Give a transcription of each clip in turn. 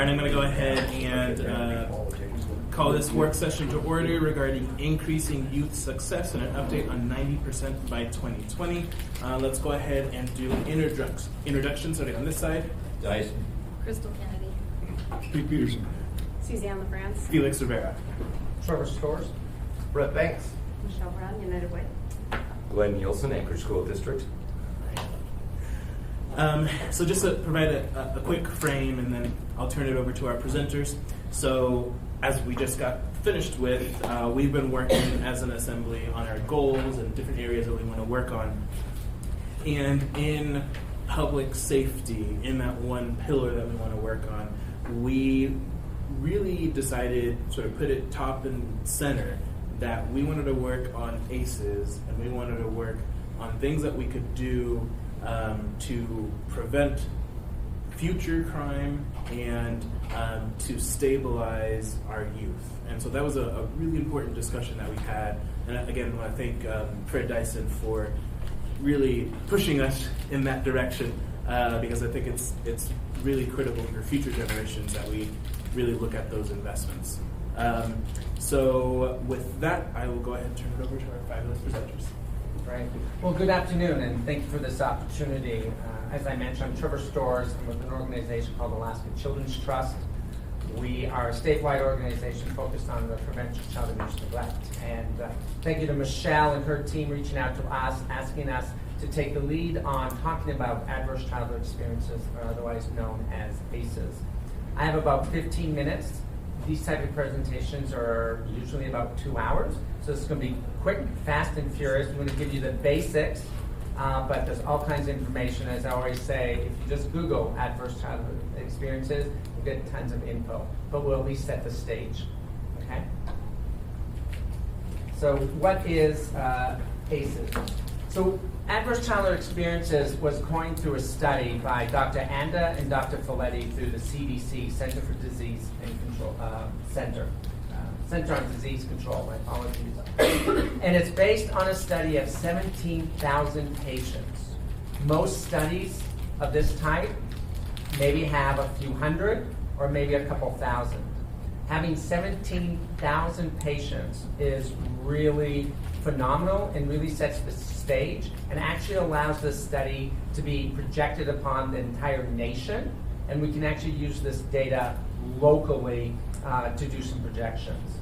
right, I'm going to go ahead and call this work session to order regarding increasing youth success and an update on 90% by 2020. Let's go ahead and do an introduction starting on this side. Dyson. Crystal Kennedy. Pete Peterson. Suzanne LaFrance. Felix Rivera. Trevor Stores. Brett Banks. Michelle Brown, United Way. Glenn Nielsen, Anchorage School District. So just to provide a quick frame, and then I'll turn it over to our presenters. So as we just got finished with, we've been working as an assembly on our goals and different areas that we want to work on. And in public safety, in that one pillar that we want to work on, we really decided, sort of put it top and center, that we wanted to work on ACEs, and we wanted to work on things that we could do to prevent future crime and to stabilize our youth. And so that was a really important discussion that we had. And again, I want to thank Fred Dyson for really pushing us in that direction, because I think it's really critical for future generations that we really look at those investments. So with that, I will go ahead and turn it over to our fabulous presenters. Right. Well, good afternoon, and thank you for this opportunity. As I mentioned, I'm Trevor Stores. I'm with an organization called Alaska Children's Trust. We are a statewide organization focused on the prevention of child abuse and neglect. And thank you to Michelle and her team reaching out to us, asking us to take the lead on talking about adverse childhood experiences, or otherwise known as ACEs. I have about 15 minutes. These type of presentations are usually about 2 hours. So this is going to be quick, fast, and furious. I'm going to give you the basics, but there's all kinds of information. As I always say, if you just Google adverse childhood experiences, you'll get tons of info. But we'll at least set the stage. Okay? So what is ACEs? So adverse childhood experiences was coined through a study by Dr. Anda and Dr. Folletti through the CDC, Center for Disease and Control, Center on Disease Control, my apologies. And it's based on a study of 17,000 patients. Most studies of this type maybe have a few hundred or maybe a couple thousand. Having 17,000 patients is really phenomenal and really sets the stage and actually allows this study to be projected upon the entire nation, and we can actually use this data locally to do some projections.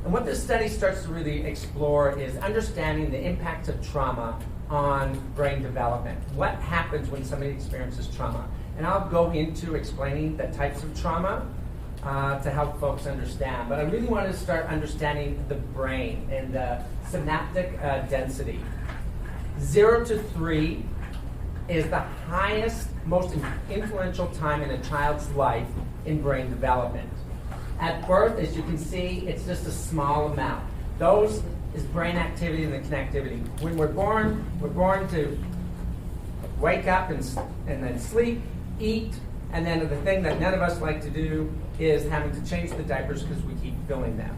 And what this study starts to really explore is understanding the impact of trauma on brain development. What happens when somebody experiences trauma? And I'll go into explaining the types of trauma to help folks understand. But I really wanted to start understanding the brain and the synaptic density. 0 to 3 is the highest, most influential time in a child's life in brain development. At birth, as you can see, it's just a small amount. Those is brain activity and the connectivity. When we're born to wake up and then sleep, eat, and then the thing that none of us like to do is having to change the diapers because we keep filling them.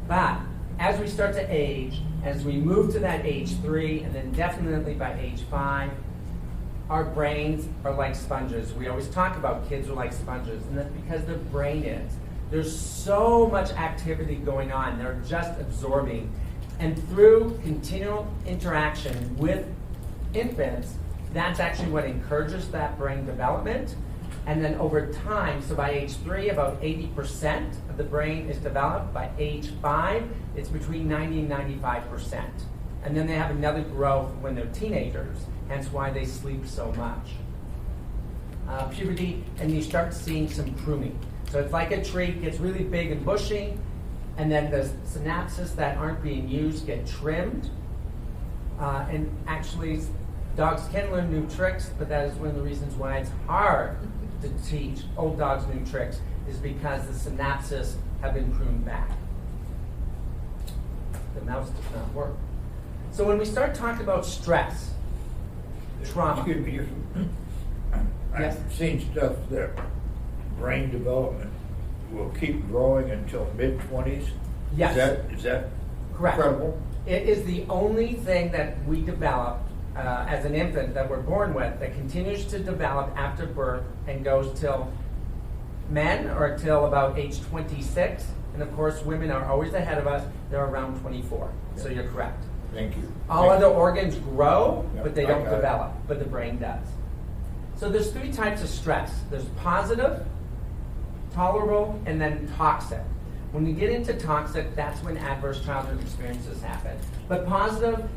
But as we start to age, as we move to that age 3, and then definitely by age 5, our brains are like sponges. We always talk about kids are like sponges, and that's because their brain is. There's so much activity going on. They're just absorbing. And through continual interaction with infants, that's actually what encourages that brain development. And then over time, so by age 3, about 80% of the brain is developed. By age 5, it's between 90 and 95%. And then they have another growth when they're teenagers, hence why they sleep so much. Puberty, and you start seeing some pruning. So it's like a tree, gets really big and bushy, and then the synapses that aren't being used get trimmed. And actually, dogs can learn new tricks, but that is one of the reasons why it's hard to teach old dogs new tricks, is because the synapses have been pruned back. The mouse does not work. So when we start talking about stress, trauma. Excuse me. Yes. I've seen stuff that brain development will keep growing until mid-20s. Yes. Is that Correct. credible? It is the only thing that we develop as an infant that we're born with that continues to develop after birth and goes till Men are until about age 26, and of course, women are always ahead of us. They're around 24. So you're correct. Thank you. All other organs grow, Yep, but they I don't got it. develop, but the brain does. So there's 3 types of stress. There's positive, tolerable, and then toxic. When we get into toxic, that's when adverse childhood experiences happen. But positive,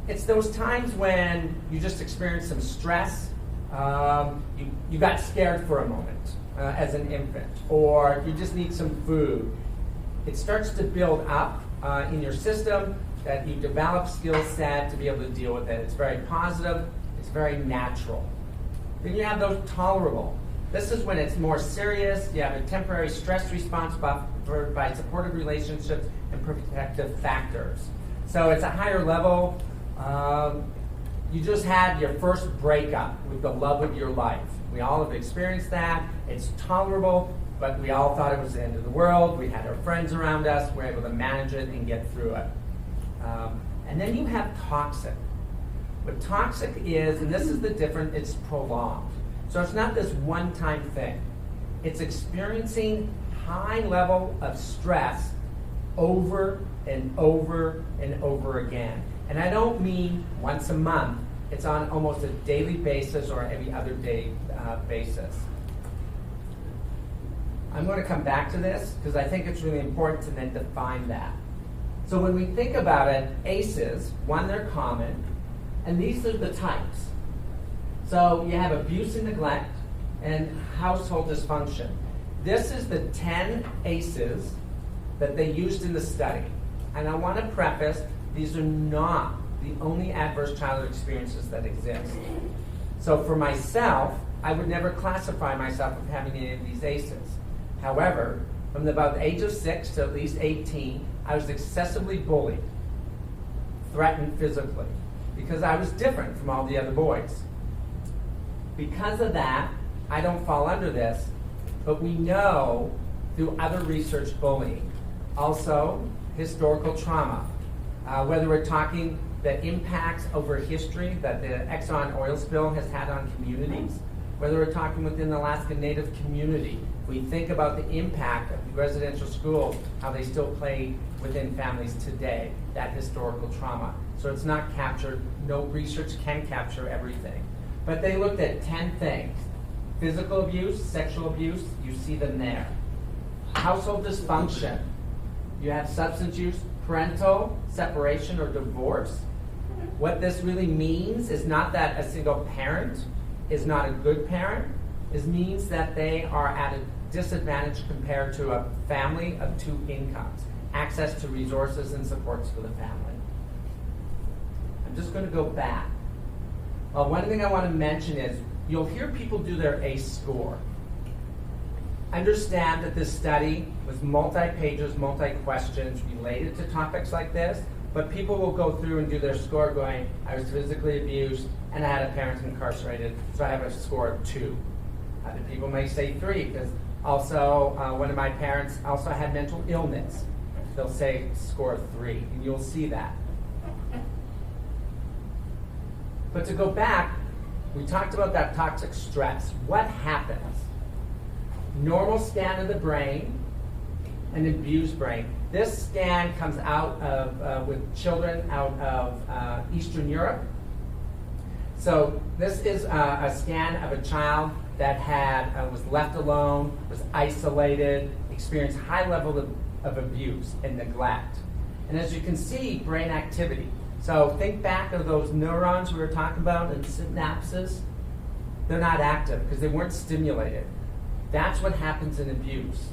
it's those times when you just experience some stress, you got scared for a moment as an infant, or you just need some food. It starts to build up in your system that you develop skill set to be able to deal with it. It's very positive, it's very natural. Then you have those tolerable. This is when it's more serious, you have a temporary stress response buffered by supportive relationships and protective factors. So it's a higher level. You just had your first breakup with the love of your life. We all have experienced that. It's tolerable, but we all thought it was the end of the world. We had our friends around us. We're able to manage it and get through it. And then you have toxic. What toxic is, and this is the difference, it's prolonged. So it's not this one-time thing. It's experiencing high level of stress over and over and over again. And I don't mean once a month. It's on almost a daily basis or every other day basis. I'm going to come back to this because I think it's really important to then define that. So when we think about it, ACEs, one, they're common, and these are the types. So you have abuse and neglect and household dysfunction. This is the 10 ACEs that they used in the study. And I want to preface, these are not the only adverse childhood experiences that exist. So for myself, I would never classify myself as having any of these ACEs. However, from about the age of 6 to at least 18, I was excessively bullied, threatened physically, because I was different from all the other boys. Because of that, I don't fall under this, but we know through other research bullying. Also, historical trauma. Whether we're talking the impacts over history that the Exxon oil spill has had on communities, whether we're talking within the Alaska Native community, we think about the impact of the residential schools, how they still play within families today, that historical trauma. So it's not captured, no research can capture everything. But they looked at 10 things. Physical abuse, sexual abuse, you see them there. Household dysfunction, you have substance use, parental separation or divorce. What this really means is not that a single parent is not a good parent. It means that they are at a disadvantage compared to a family of 2 incomes, access to resources and supports for the family. I'm just going to go back. Well, one thing I want to mention is you'll hear people do their ACE score. Understand that this study was multi-pages, multi-questions related to topics like this, but people will go through and do their score going, I was physically abused and I had a parent incarcerated, so I have a score of 2. Other people may say 3, because also one of my parents also had mental illness. They'll say score of 3, and you'll see that. But to go back, we talked about that toxic stress. What happens? Normal scan of the brain, an abused brain. This scan comes out of with children out of Eastern Europe. So this is a scan of a child that had was left alone, was isolated, experienced high level of abuse and neglect. And as you can see, brain activity. So think back of those neurons we were talking about and synapses. They're not active because they weren't stimulated. That's what happens in abuse.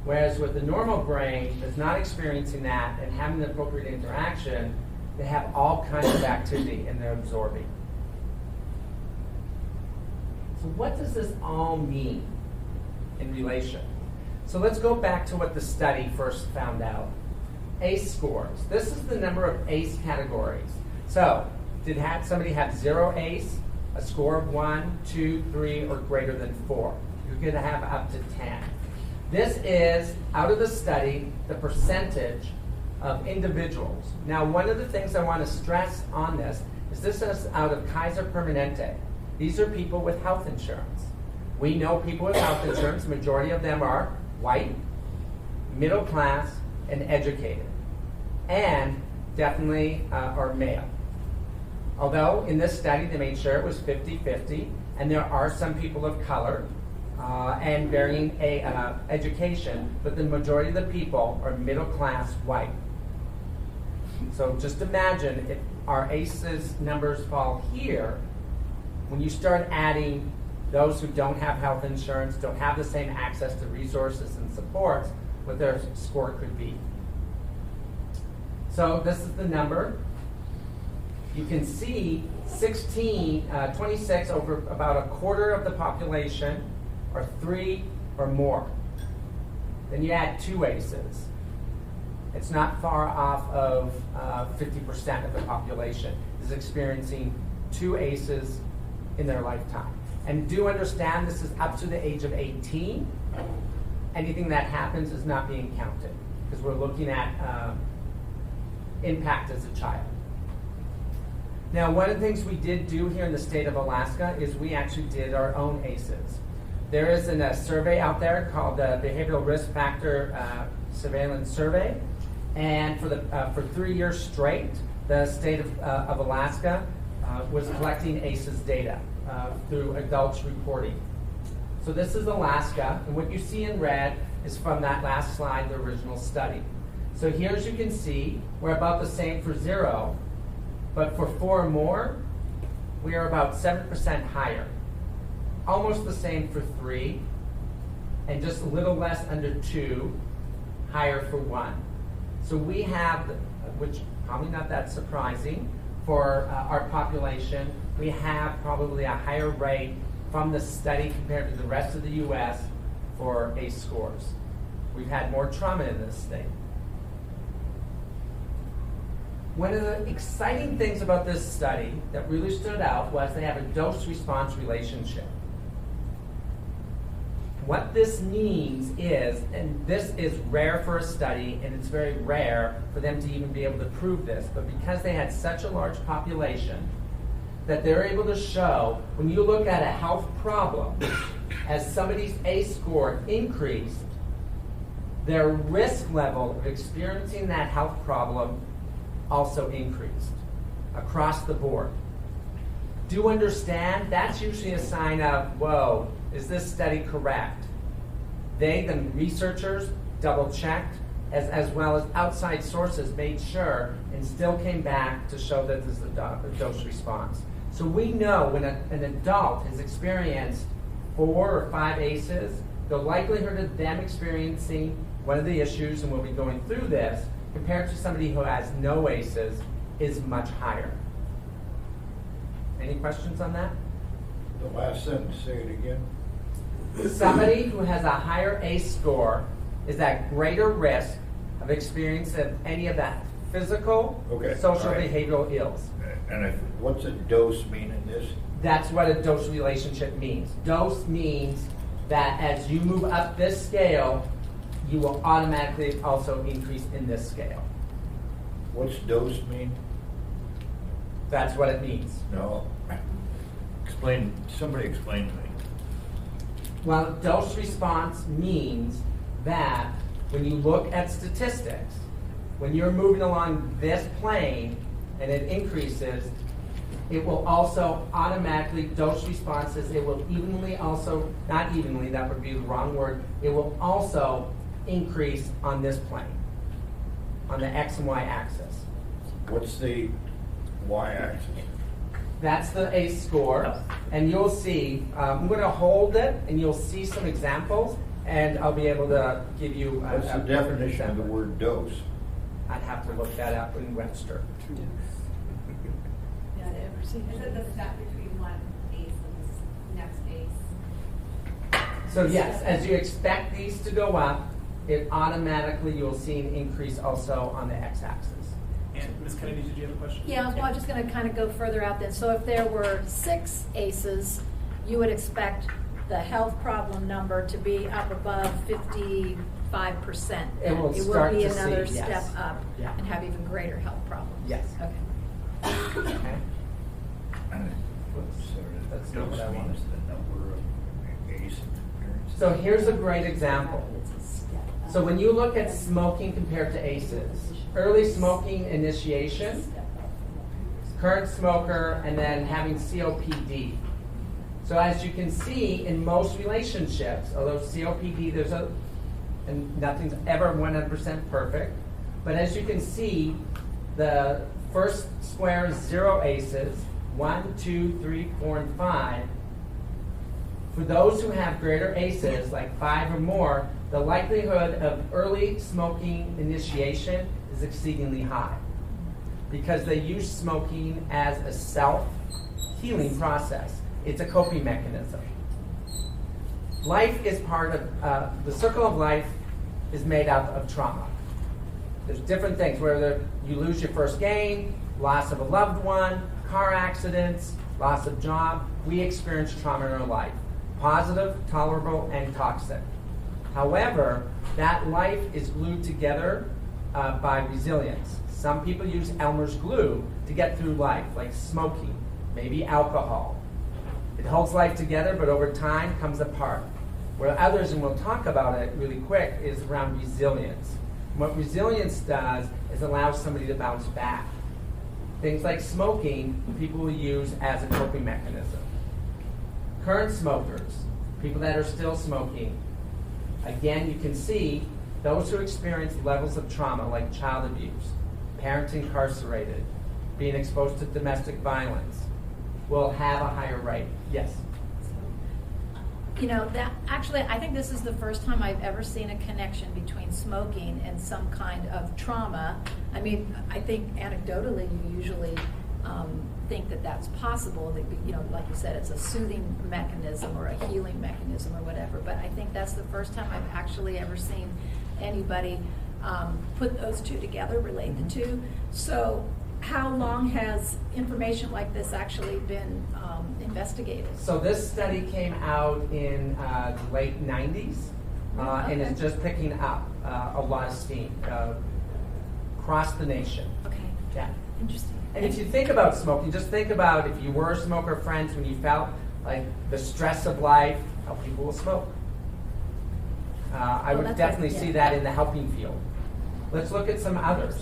Whereas with the normal brain that's not experiencing that and having the appropriate interaction, they have all kinds of activity and they're absorbing. So what does this all mean in relation? So let's go back to what the study first found out. ACE scores. This is the number of ACE categories. So did somebody have 0 ACE, a score of 1, 2, 3, or greater than 4? You're going to have up to 10. This is, out of the study, the percentage of individuals. Now, one of the things I want to stress on this is out of Kaiser Permanente. These are people with health insurance. We know people with health insurance, majority of them are white, middle class, and educated, and definitely are male. Although in this study they made sure it was 50-50, and there are some people of color and varying education, but the majority of the people are middle class white. So just imagine if our ACEs numbers fall here, when you start adding those who don't have health insurance, don't have the same access to resources and supports, what their score could be. So this is the number. You can see 26 over about a quarter of the population are 3 or more. Then you add 2 ACEs. It's not far off of 50% of the population is experiencing 2 ACEs in their lifetime. And do understand this is up to the age of 18. Anything that happens is not being counted because we're looking at impact as a child. Now, one of the things we did do here in the state of Alaska is we actually did our own ACEs. There is a survey out there called the Behavioral Risk Factor Surveillance Survey, and for 3 years straight, the state of Alaska was collecting ACEs data through adults reporting. So this is Alaska, and what you see in red is from that last slide, the original study. So here, as you can see, we're about the same for 0, but for 4 or more, we are about 7% higher. Almost the same for 3, and just a little less under 2, higher for 1. So we have, which probably not that surprising for our population, we have probably a higher rate from the study compared to the rest of the U.S. for ACE scores. We've had more trauma in this state. One of the exciting things about this study that really stood out was they have a dose-response relationship. What this means is, and this is rare for a study, and it's very rare for them to even be able to prove this, but because they had such a large population, that they're able to show, when you look at a health problem, as somebody's ACE score increased, their risk level of experiencing that health problem also increased across the board. Do understand, that's usually a sign of, whoa, is this study correct? They, the researchers, double-checked, as well as outside sources made sure and still came back to show that this is a dose response. So we know when an adult has experienced 4 or 5 ACEs, the likelihood of them experiencing one of the issues, and we'll be going through this, compared to somebody who has no ACEs, is much higher. Any questions on that? The last sentence, say it again. Somebody who has a higher ACE score is at greater risk of experiencing any of that physical, social, all right, behavioral ills. And what's a dose mean in this? That's what a dose relationship means. Dose means that as you move up this scale, you will automatically also increase in this scale. What's dose mean? That's what it means. No. Somebody explain to me. Well, dose response means that when you look at statistics, when you're moving along this plane and it increases, it will also automatically, dose responses, it will evenly also, not evenly, that would be the wrong word, it will also increase on this plane, on the X and Y axis. What's the Y-axis? That's the ACE score, and you'll see, I'm going to hold it, and you'll see some examples, and I'll be able to give you a What's the definition of the word dose? I'd have to look that up in Webster. Is it the step between one ACE and the next ACE? So yes, as you expect these to go up, it automatically, you'll see an increase also on the x-axis. And Ms. Kennedy, did you have a question? Yeah, well, I'm just going to kind of go further out then. So if there were 6 ACEs, you would expect the health problem number to be up above 55%. It will It start will be to see, another yes. step up Yeah. and have even greater health problems. Yes. Okay. Okay. Whoops. That's not Dose what I wanted. means the number of recent experiences. So here's a great example. So when you look at smoking compared to ACEs, early smoking initiation, current smoker, and then having COPD. So as you can see, in most relationships, although COPD, and nothing's ever 100% perfect, but as you can see, the first square is 0 ACEs, 1, 2, 3, 4, and 5. For those who have greater ACEs, like 5 or more, the likelihood of early smoking initiation is exceedingly high because they use smoking as a self-healing process. It's a coping mechanism. Life is part of, the circle of life is made up of trauma. There's different things, whether you lose your first game, loss of a loved one, car accidents, loss of job. We experience trauma in our life, positive, tolerable, and toxic. However, that life is glued together by resilience. Some people use Elmer's glue to get through life, like smoking, maybe alcohol. It holds life together, but over time comes apart. Where others, and we'll talk about it really quick, is around resilience. What resilience does is allows somebody to bounce back. Things like smoking, people will use as a coping mechanism. Current smokers, people that are still smoking, again, you can see those who experience levels of trauma like child abuse, parents incarcerated, being exposed to domestic violence, will have a higher rate. Yes? You know, that actually, I think this is the first time I've ever seen a connection between smoking and some kind of trauma. I mean, I think anecdotally, you usually think that that's possible. That, you know, like you said, it's a soothing mechanism or a healing mechanism or whatever. But I think that's the first time I've actually ever seen anybody put those two together, relate the two. So, how long has information like this actually been investigated? So this study came out in the late 90s, and is just picking up a lot of steam across the nation. Okay. Yeah. Interesting. And if you think about smoking, just think about if you were a smoker, friends, when you felt like the stress of life, how people will smoke. I Well, would that's definitely what- see yeah. that in the helping field. Let's look at some others.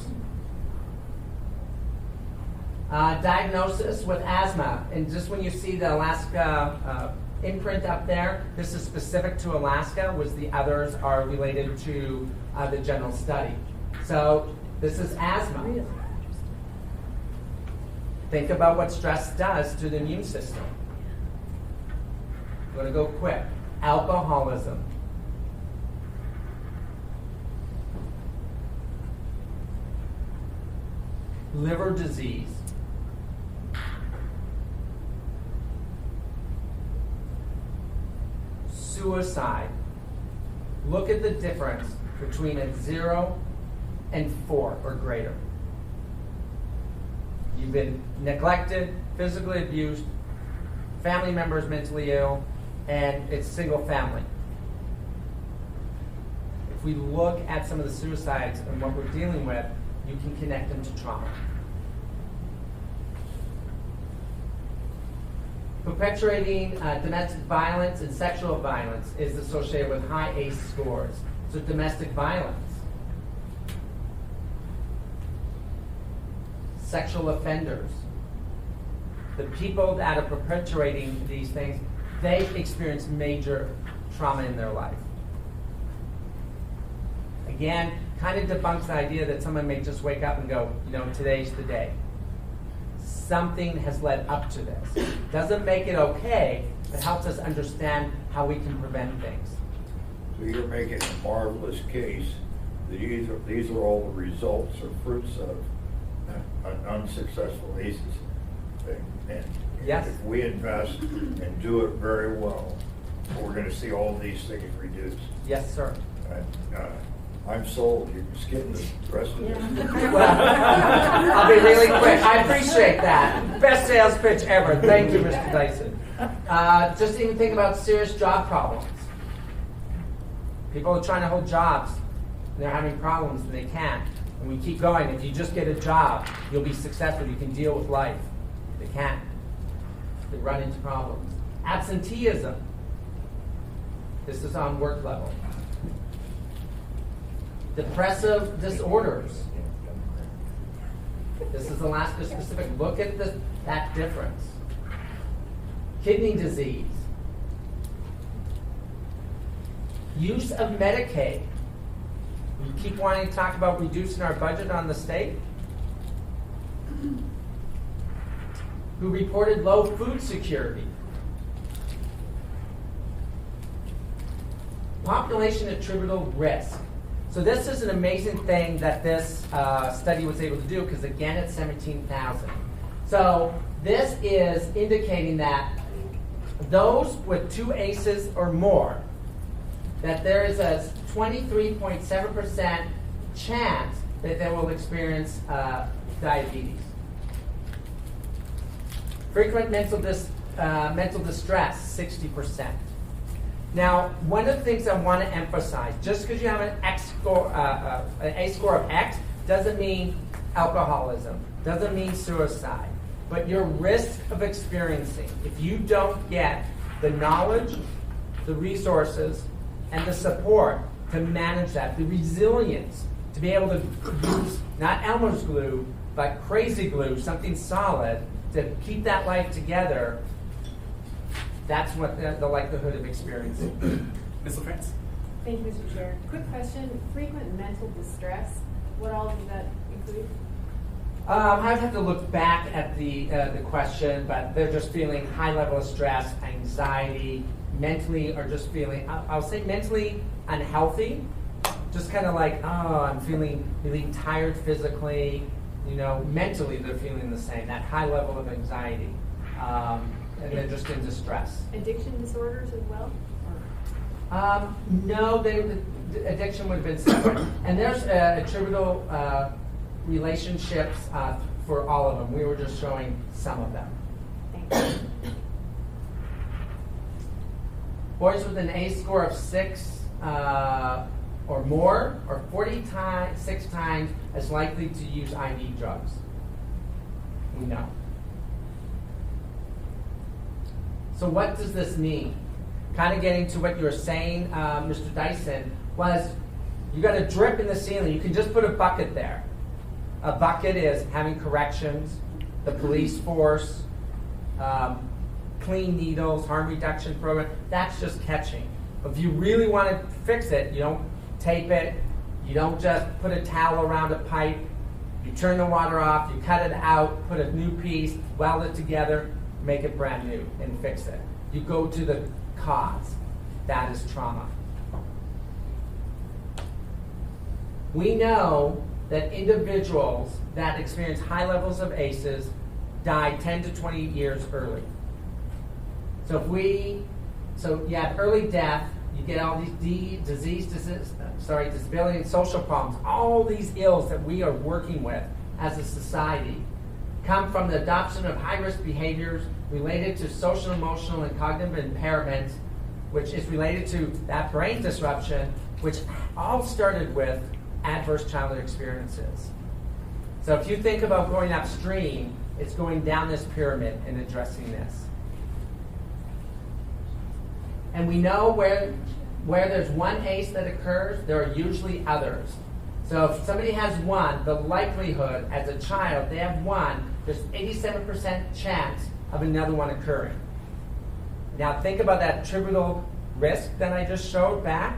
Diagnosis with asthma, and just when you see the Alaska imprint up there, this is specific to Alaska, whereas the others are related to the general study. So this is asthma. Really? Think about what stress does to the immune system. I'm going to go quick. Alcoholism. Liver disease. Suicide. Look at the difference between a 0 and 4 or greater. You've been neglected, physically abused, family members mentally ill, and it's single family. If we look at some of the suicides and what we're dealing with, you can connect them to trauma. Perpetuating domestic violence and sexual violence is associated with high ACE scores. So domestic violence. Sexual offenders. The people that are perpetuating these things, they experience major trauma in their life. Again, kind of debunks the idea that someone may just wake up and go, you know, today's the day. Something has led up to this. Doesn't make it okay, but helps us understand how we can prevent things. So you're making a marvelous case that these are all the results or fruits of an unsuccessful ACEs thing. And Yes. if we invest and do it very well, we're going to see all these things reduced. Yes, sir. I'm sold. You can skip the rest of this. Well, I'll be really quick. I appreciate that. Best sales pitch ever. Thank you, Mr. Dyson. Just even think about serious job problems. People are trying to hold jobs, and they're having problems, and they can't. And we keep going. If you just get a job, you'll be successful. You can deal with life. They can't. They run into problems. Absenteeism. This is on work level. Depressive disorders. This is Alaska specific. Look at that difference. Kidney disease. Use of Medicaid. We keep wanting to talk about reducing our budget on the state. Who reported low food security. Population attributable risk. So this is an amazing thing that this study was able to do, because again it's 17,000. So this is indicating that those with 2 ACEs or more, that there is a 23.7% chance that they will experience diabetes. Frequent mental distress, 60%. Now, one of the things I want to emphasize, just because you have an A score of X, doesn't mean alcoholism, doesn't mean suicide. But your risk of experiencing, if you don't get the knowledge, the resources, and the support to manage that, the resilience to be able to use not Elmer's glue, but crazy glue, something solid, to keep that life together, that's what the likelihood of experiencing. Ms. LaFrance? Thank you, Mr. Chair. Quick question, frequent mental distress, what all does that include? I'd have to look back at the question, but they're just feeling high level of stress, anxiety, mentally, or just feeling, I'll say mentally unhealthy, just kind of like, oh, I'm feeling really tired physically, mentally they're feeling the same, that high level of anxiety. And they're just in distress. Addiction disorders as well? No, addiction would have been separate. And there's attributable relationships for all of them. We were just showing some of them. Thanks. Boys with an A score of 6 or more are 46 times as likely to use IV drugs. We know. So what does this mean? Kind of getting to what you were saying, Mr. Dyson, was you got a drip in the ceiling. You can just put a bucket there. A bucket is having corrections, the police force, clean needles, harm reduction program. That's just catching. If you really want to fix it, you don't tape it. You don't just put a towel around a pipe. You turn the water off. You cut it out. Put a new piece. Weld it together. Make it brand new and fix it. You go to the cause. That is trauma. We know that individuals that experience high levels of ACEs die 10 to 20 years early. So you have early death, you get all these disability and social problems, all these ills that we are working with as a society come from the adoption of high-risk behaviors related to social, emotional, and cognitive impairment, which is related to that brain disruption, which all started with adverse childhood experiences. So if you think about going upstream, it's going down this pyramid and addressing this. And we know where there's one ACE that occurs, there are usually others. So if somebody has one, the likelihood as a child, they have one, there's 87% chance of another one occurring. Now think about that attributable risk that I just showed back.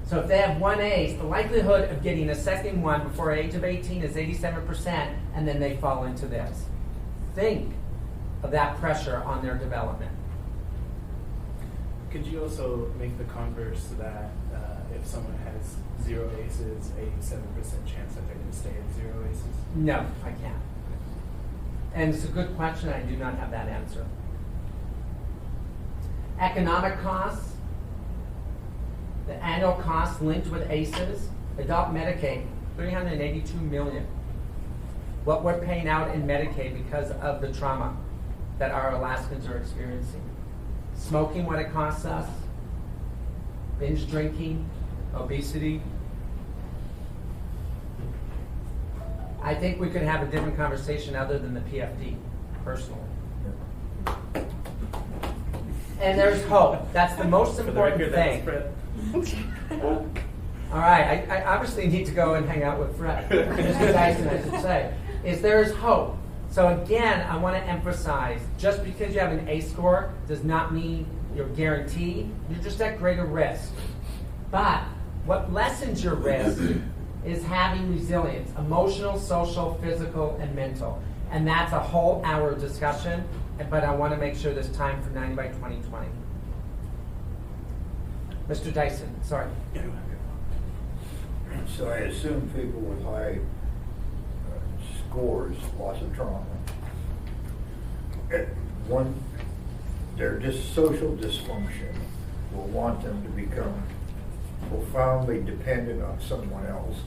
So if they have one ACE, the likelihood of getting a second one before age of 18 is 87%, and then they fall into this. Think of that pressure on their development. Could you also make the converse that if someone has 0 ACEs, 87% chance that they're going to stay at 0 ACEs? No, I can't. And it's a good question. I do not have that answer. Economic costs. The annual costs linked with ACEs. Adult Medicaid, $382 million. What we're paying out in Medicaid because of the trauma that our Alaskans are experiencing. Smoking, what it costs us. Binge drinking, obesity. I think we could have a different conversation other than the PFD, personally. And there's hope. That's the most For the important record, that's thing. Fred. All right, I obviously need to go and hang out with Fred. Mr. Dyson, I should say. Is there is hope. So again, I want to emphasize, just because you have an A score does not mean you're guaranteed. You're just at greater risk. But what lessens your risk is having resilience, emotional, social, physical, and mental. And that's a whole hour discussion, but I want to make sure there's time for 90 by 2020. Mr. Dyson, sorry. So I assume people with high scores, lots of trauma, their social dysfunction will want them to become profoundly dependent on someone else,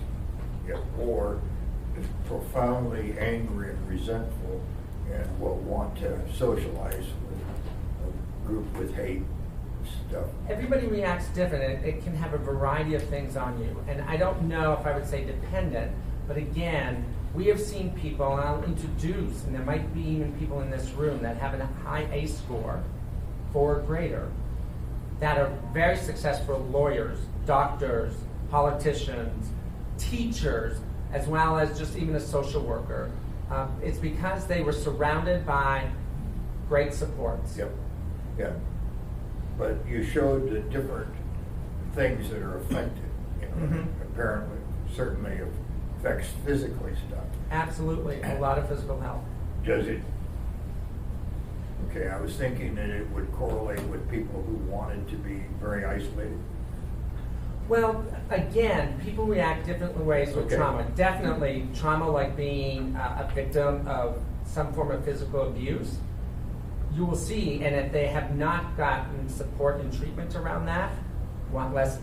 or profoundly angry and resentful, and will want to socialize with a group with hate stuff. Everybody reacts different. It can have a variety of things on you. And I don't know if I would say dependent, but again, we have seen people, and I'll introduce, and there might be even people in this room that have a high A score, 4 or greater, that are very successful lawyers, doctors, politicians, teachers, as well as just even a social worker. It's because they were surrounded by great supports. Yep. Yeah. But you showed the different things that are affected. Apparently, certainly affects physically stuff. Absolutely, a lot of physical health. Does it? Okay, I was thinking that it would correlate with people who wanted to be very isolated. Well, again, people react different ways with Okay. trauma. Definitely trauma like being a victim of some form of physical abuse. You will see, and if they have not gotten support and treatment around that, want less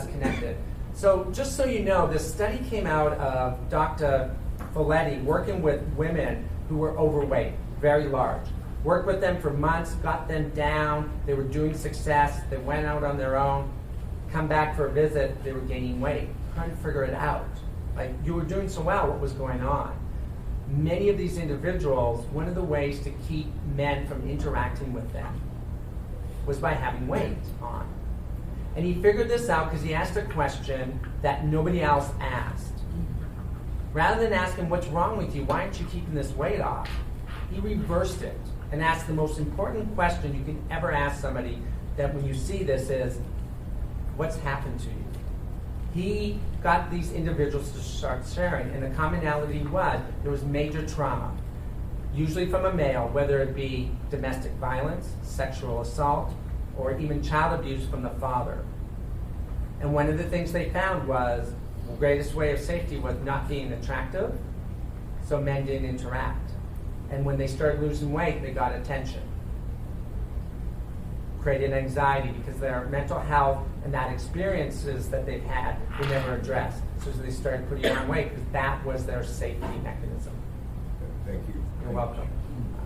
connected. So just so you know, this study came out of Dr. Folletti working with women who were overweight, very large. Worked with them for months, got them down, they were doing success, they went out on their own, come back for a visit, they were gaining weight, trying to figure it out. Like, you were doing so well, what was going on? Many of these individuals, one of the ways to keep men from interacting with them was by having weight on. And he figured this out because he asked a question that nobody else asked. Rather than asking, what's wrong with you? Why aren't you keeping this weight off? He reversed it and asked the most important question you can ever ask somebody that when you see this is, what's happened to you? He got these individuals to start sharing, and the commonality was there was major trauma, usually from a male, whether it be domestic violence, sexual assault, or even child abuse from the father. And one of the things they found was the greatest way of safety was not being attractive, so men didn't interact. And when they started losing weight, they got attention. Created anxiety because their mental health and that experiences that they've had were never addressed. So they started putting on weight because that was their safety mechanism. Thank you. You're welcome.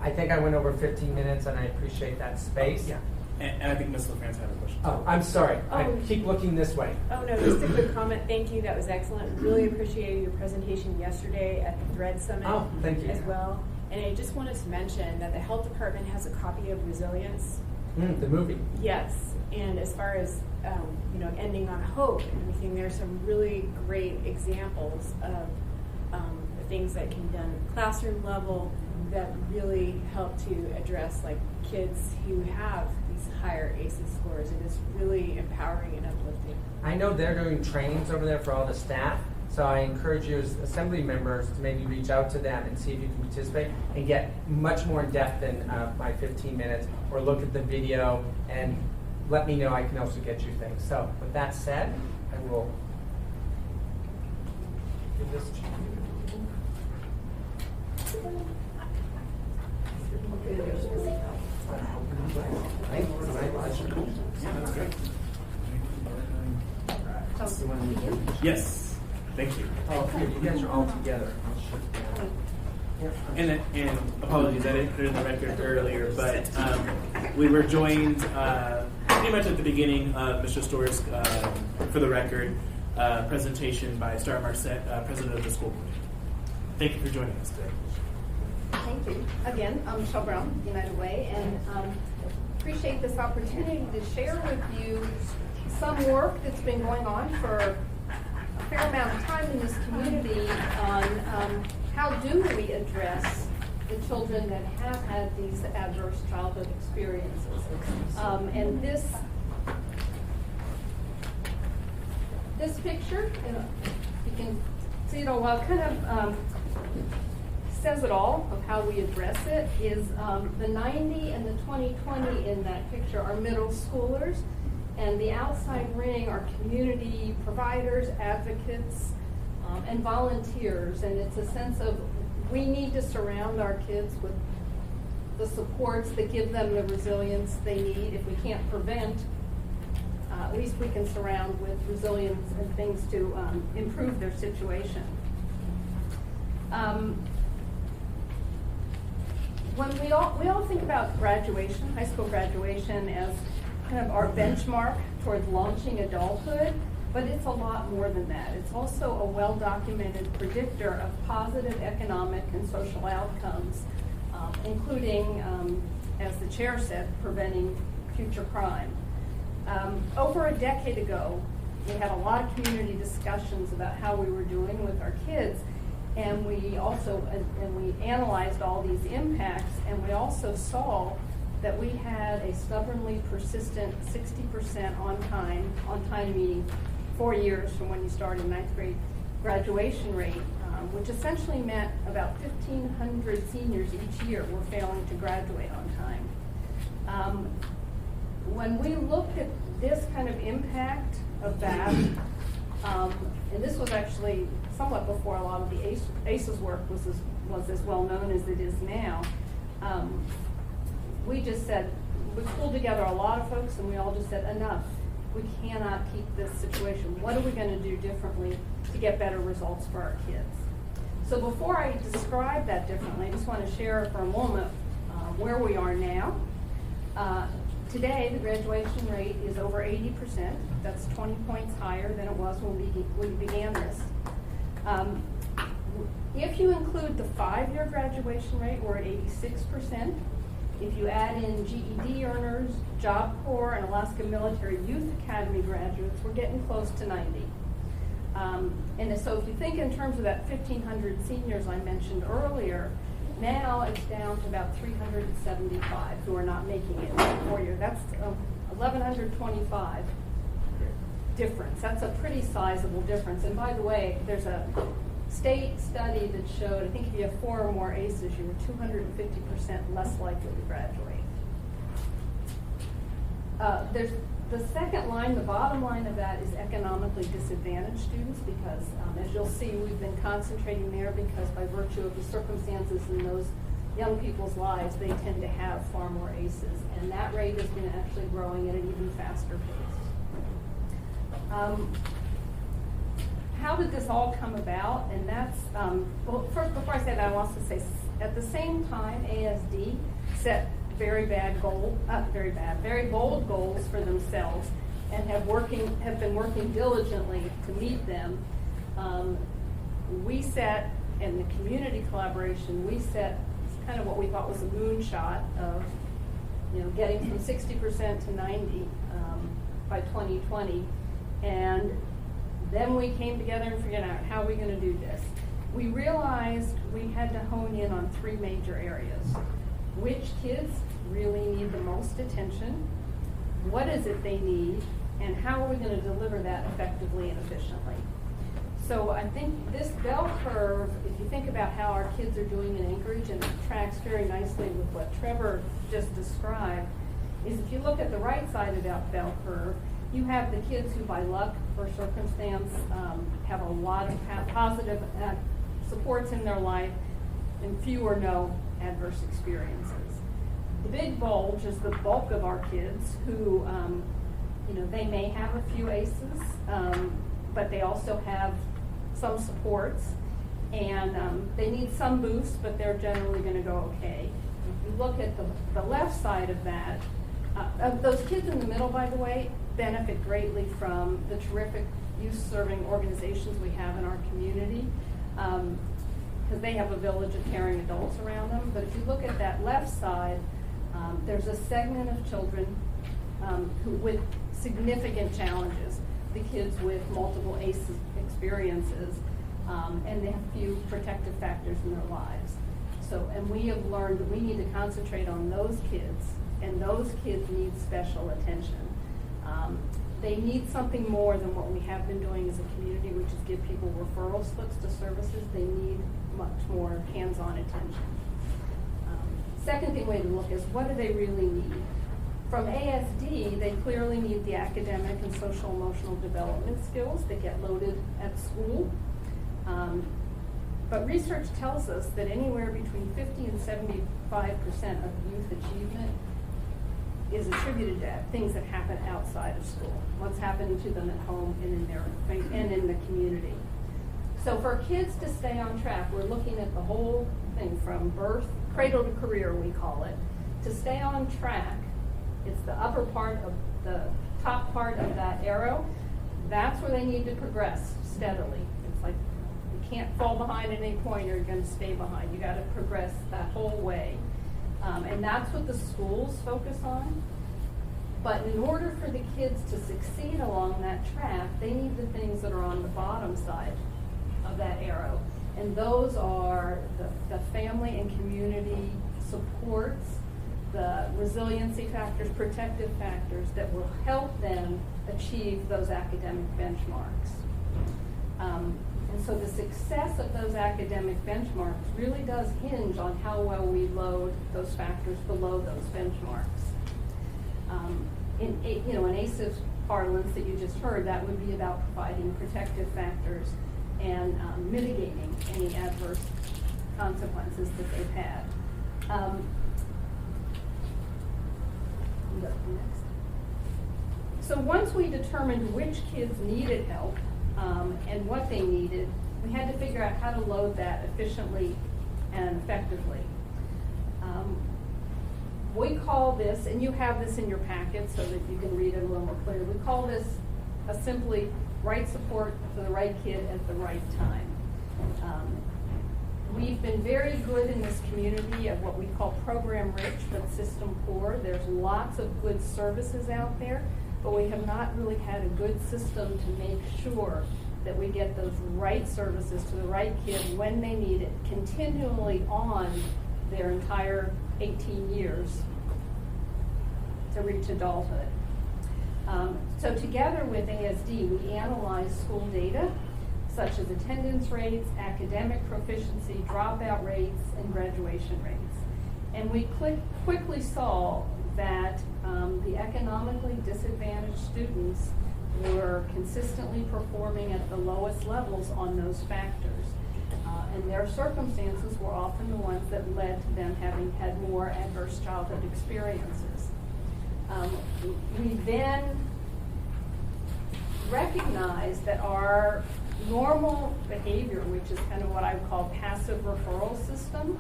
I think I went over 15 minutes and I appreciate that space. Yeah. And I think Ms. LaFrance had a question. Oh, I'm sorry. I Oh. keep looking this way. Oh, no, just a quick comment. Thank you. That was excellent. Really appreciated your presentation yesterday at the Thread Summit Oh, thank you. as well. And I just wanted to mention that the health department has a copy of Resilience. The movie. Yes, and as far as ending on hope and everything, there's some really great examples of the things that can be done at classroom level that really help to address like kids who have these higher ACEs scores. It is really empowering and uplifting. I know they're doing trainings over there for all the staff, so I encourage you as assembly members to maybe reach out to them and see if you can participate and get much more in depth than my 15 minutes, or look at the video and let me know. I can also get you things. So with that said, I will give this to you. That's great. So, you want to begin? Yes. Thank you. Oh, here, you guys are all together. And apologies, I didn't clear the record earlier, but we were joined pretty much at the beginning of Mr. Storr's, for the record, presentation by Star Marset, president of the school board. Thank you for joining us today. Thank you. Again, I'm Michelle Brown, United Way, and appreciate this opportunity to share with you some work that's been going on for a fair amount of time in this community on how do we address the children that have had these adverse childhood experiences. And this picture, you can see it all well, kind of says it all of how we address it, is the 90 and the 2020 in that picture are middle schoolers, and the outside ring are community providers, advocates, and volunteers. And it's a sense of we need to surround our kids with the supports that give them the resilience they need. If we can't prevent, at least we can surround with resilience and things to improve their situation. When we all think about graduation, high school graduation, as kind of our benchmark towards launching adulthood, but it's a lot more than that. It's also a well-documented predictor of positive economic and social outcomes, including, as the chair said, preventing future crime. Over a decade ago, we had a lot of community discussions about how we were doing with our kids, and we analyzed all these impacts, and we also saw that we had a stubbornly persistent 60% on time meaning 4 years from when you started ninth grade graduation rate, which essentially meant about 1,500 seniors each year were failing to graduate on time. When we looked at this kind of impact of that, and this was actually somewhat before a lot of the ACEs work was as well known as it is now, we just said, we pulled together a lot of folks, and we all just said, enough. We cannot keep this situation. What are we going to do differently to get better results for our kids? So before I describe that differently, I just want to share for a moment where we are now. Today, the graduation rate is over 80%. That's 20 points higher than it was when we began this. If you include the 5-year graduation rate, we're at 86%. If you add in GED earners, Job Corps, and Alaska Military Youth Academy graduates, we're getting close to 90. And so if you think in terms of that 1,500 seniors I mentioned earlier, now it's down to about 375 who are not making it in 4 years. That's 1,125 difference. That's a pretty sizable difference. And by the way, there's a state study that showed, I think if you have 4 or more ACEs, you're 250% less likely to graduate. There's the second line, the bottom line of that is economically disadvantaged students, because as you'll see, we've been concentrating there because by virtue of the circumstances in those young people's lives, they tend to have far more ACEs, and that rate has been actually growing at an even faster pace. How did this all come about? And that's, well, first, before I say that, I want to say, at the same time, ASD set very bold goals for themselves and have been working diligently to meet them. We set, in the community collaboration, we set kind of what we thought was a moonshot of, getting from 60% to 90 by 2020, and then we came together and figured out how we're going to do this. We realized we had to hone in on 3 major areas. Which kids really need the most attention? What is it they need? And how are we going to deliver that effectively and efficiently? So I think this bell curve, if you think about how our kids are doing in Anchorage, and it tracks very nicely with what Trevor just described, is if you look at the right side of that bell curve, you have the kids who by luck or circumstance have a lot of positive supports in their life and few or no adverse experiences. The big bulge is the bulk of our kids who, they may have a few ACEs, but they also have some supports, and they need some boosts, but they're generally going to go okay. If you look at the left side of that, those kids in the middle, by the way, benefit greatly from the terrific youth-serving organizations we have in our community, because they have a village of caring adults around them. But if you look at that left side, There's a segment of children who with significant challenges, the kids with multiple ACE experiences, and they have few protective factors in their lives. So, and we have learned that we need to concentrate on those kids, and those kids need special attention. They need something more than what we have been doing as a community, which is give people referral slips to services. They need much more hands-on attention. Second thing way to look is, what do they really need? From ASD, they clearly need the academic and social emotional development skills that get loaded at school. But research tells us that anywhere between 50 and 75% of youth achievement is attributed to things that happen outside of school, what's happening to them at home and in the community. So for kids to stay on track, we're looking at the whole thing from birth, cradle to career, we call it. To stay on track, it's the upper part of the top part of that arrow. That's where they need to progress steadily. It's like you can't fall behind at any point or you're going to stay behind. You got to progress that whole way. And that's what the schools focus on. But in order for the kids to succeed along that track, they need the things that are on the bottom side of that arrow. And those are the family and community supports, the resiliency factors, protective factors that will help them achieve those academic benchmarks. And so the success of those academic benchmarks really does hinge on how well we load those factors below those benchmarks. In ACES parlance that you just heard, that would be about providing protective factors and mitigating any adverse consequences that they've had. So once we determined which kids needed help and what they needed, we had to figure out how to load that efficiently and effectively. We call this, and you have this in your packet so that you can read it a little more clearly, we call this simply right support for the right kid at the right time. We've been very good in this community at what we call program rich but system poor. There's lots of good services out there, but we have not really had a good system to make sure that we get those right services to the right kid when they need it, continually on their entire 18 years to reach adulthood. So together with ASD, we analyze school data such as attendance rates, academic proficiency, dropout rates, and graduation rates. And we quickly saw that the economically disadvantaged students were consistently performing at the lowest levels on those factors. And their circumstances were often the ones that led to them having had more adverse childhood experiences. We then recognized that our normal behavior, which is kind of what I would call passive referral system,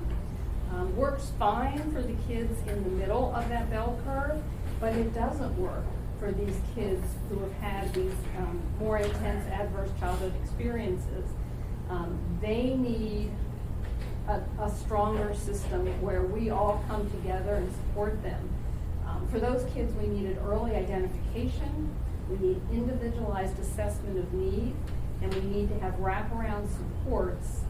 works fine for the kids in the middle of that bell curve, but it doesn't work for these kids who have had these more intense adverse childhood experiences. They need a stronger system where we all come together and support them. For those kids, we needed early identification, we need individualized assessment of need, and we need to have wraparound supports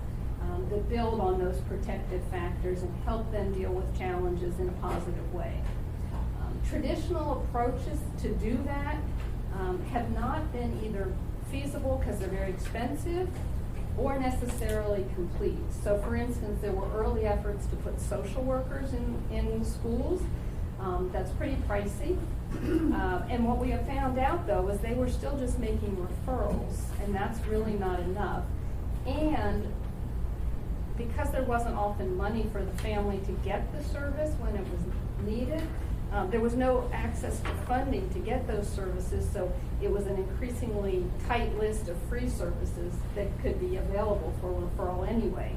that build on those protective factors and help them deal with challenges in a positive way. Traditional approaches to do that have not been either feasible because they're very expensive or necessarily complete. So for instance, there were early efforts to put social workers in schools. That's pretty pricey. And what we have found out though is they were still just making referrals, and that's really not enough. And because there wasn't often money for the family to get the service when it was needed, there was no access to funding to get those services, so it was an increasingly tight list of free services that could be available for referral anyway.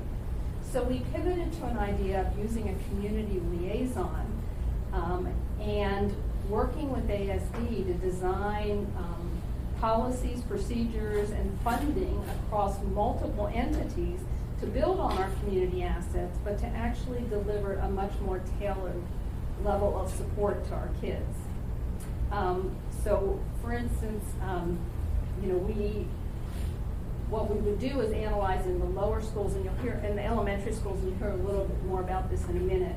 So we pivoted to an idea of using a community liaison and working with ASD to design policies, procedures, and funding across multiple entities to build on our community assets, but to actually deliver a much more tailored level of support to our kids. So, for instance, what we would do is analyze in the lower schools, and you'll hear in the elementary schools, and you'll hear a little bit more about this in a minute.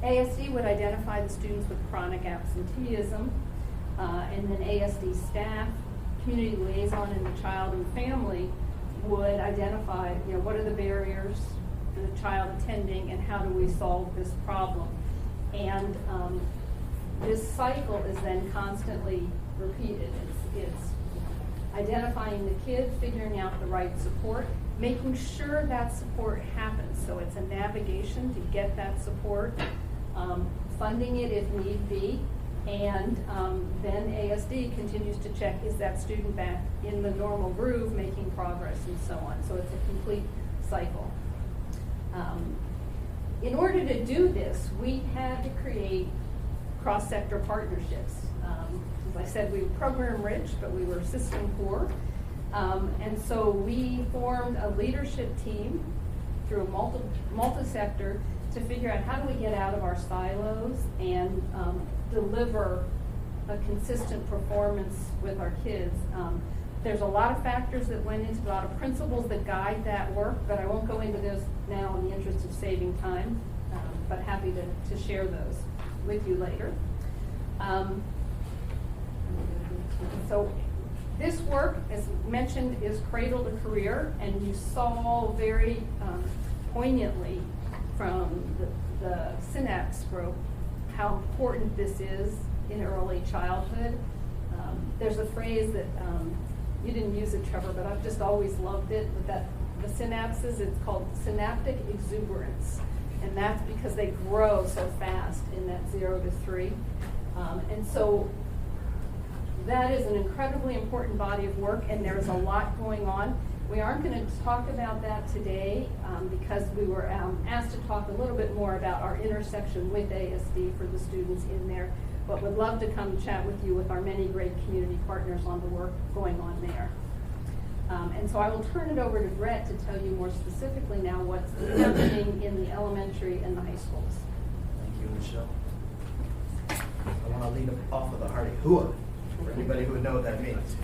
ASD would identify the students with chronic absenteeism, and then ASD staff, community liaison, and the child and family would identify, what are the barriers for the child attending, and how do we solve this problem. And this cycle is then constantly repeated. It's identifying the kid, figuring out the right support, making sure that support happens. So it's a navigation to get that support, funding it if need be, and then ASD continues to check, is that student back in the normal groove, making progress, and so on. So it's a complete cycle. In order to do this, we had to create cross-sector partnerships. As I said, we were program-rich, but we were system-poor. And so we formed a leadership team through a multi-sector to figure out how do we get out of our silos and deliver a consistent performance with our kids. There's a lot of factors that went into, a lot of principles that guide that work, but I won't go into those now in the interest of saving time, but happy to share those with you later. So this work, as mentioned, is cradle to career, and you saw very poignantly from the synapse group how important this is in early childhood. There's a phrase that you didn't use it, Trevor, but I've just always loved it. With the synapses, it's called synaptic exuberance, and that's because they grow so fast in that 0 to 3. And so that is an incredibly important body of work, and there's a lot going on. We aren't going to talk about that today because we were asked to talk a little bit more about our intersection with ASD for the students in there, but would love to come chat with you with our many great community partners on the work going on there. And so I will turn it over to Brett to tell you more specifically now what's happening in the elementary and the high schools. Thank you, Michelle. I want to lead off with a hearty hooah for anybody who would know what that means.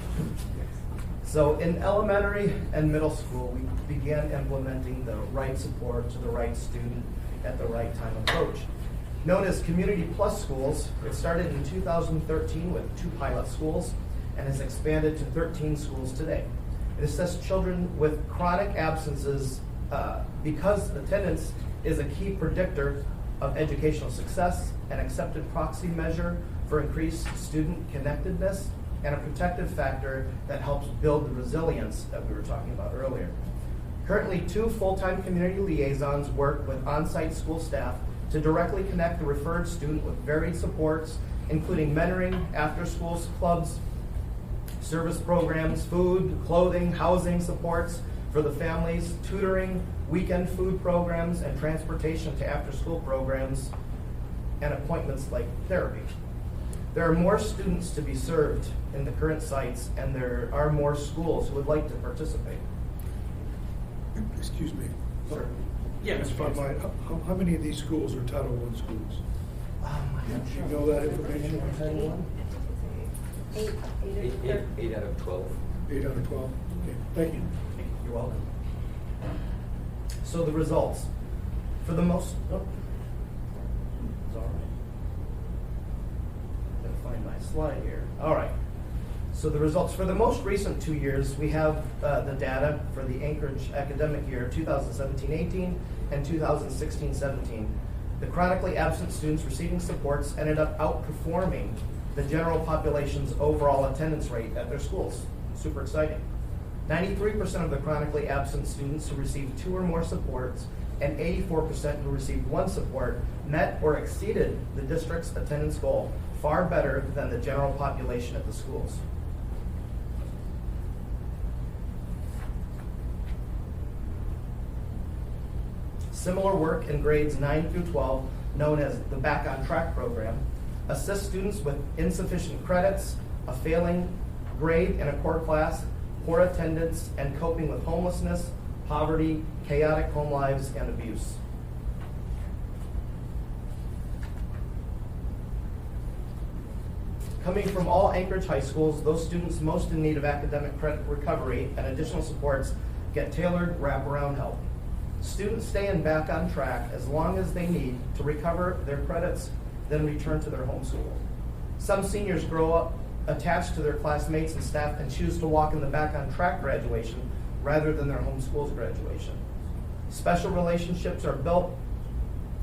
So in elementary and middle school, we began implementing the right support to the right student at the right time approach. Known as Community Plus schools, it started in 2013 with 2 pilot schools and has expanded to 13 schools today. It assists children with chronic absences because attendance is a key predictor of educational success, an accepted proxy measure for increased student connectedness, and a protective factor that helps build the resilience that we were talking about earlier. Currently, 2 full-time community liaisons work with on-site school staff to directly connect the referred student with varied supports, including mentoring, after-school clubs, service programs, food, clothing, housing supports for the families, tutoring, weekend food programs, and transportation to after-school programs, and appointments like therapy. There are more students to be served in the current sites, and there are more schools who would like to participate. Excuse me. Sir. Yeah, Mr. Fox. How many of these schools are Title I schools? Do you know that information? 8 out of 12. 8 out of 12? Okay, thank you. You're welcome. So the results. For the most, it's all right. I'm gonna find my slide here. All right. So the results for the most recent 2 years, we have the data for the Anchorage academic year 2017-18 and 2016-17. The chronically absent students receiving supports ended up outperforming the general population's overall attendance rate at their schools. Super exciting. 93% of the chronically absent students who received 2 or more supports and 84% who received 1 support met or exceeded the district's attendance goal, far better than the general population at the schools. Similar work in grades 9 through 12, known as the Back on Track program, assists students with insufficient credits, a failing grade in a core class, poor attendance, and coping with homelessness, poverty, chaotic home lives, and abuse. Coming from all Anchorage high schools, those students most in need of academic credit recovery and additional supports get tailored wraparound help. Students stay and back on track as long as they need to recover their credits, then return to their home school. Some seniors grow up attached to their classmates and staff and choose to walk in the back on track graduation rather than their home school's graduation. Special relationships are built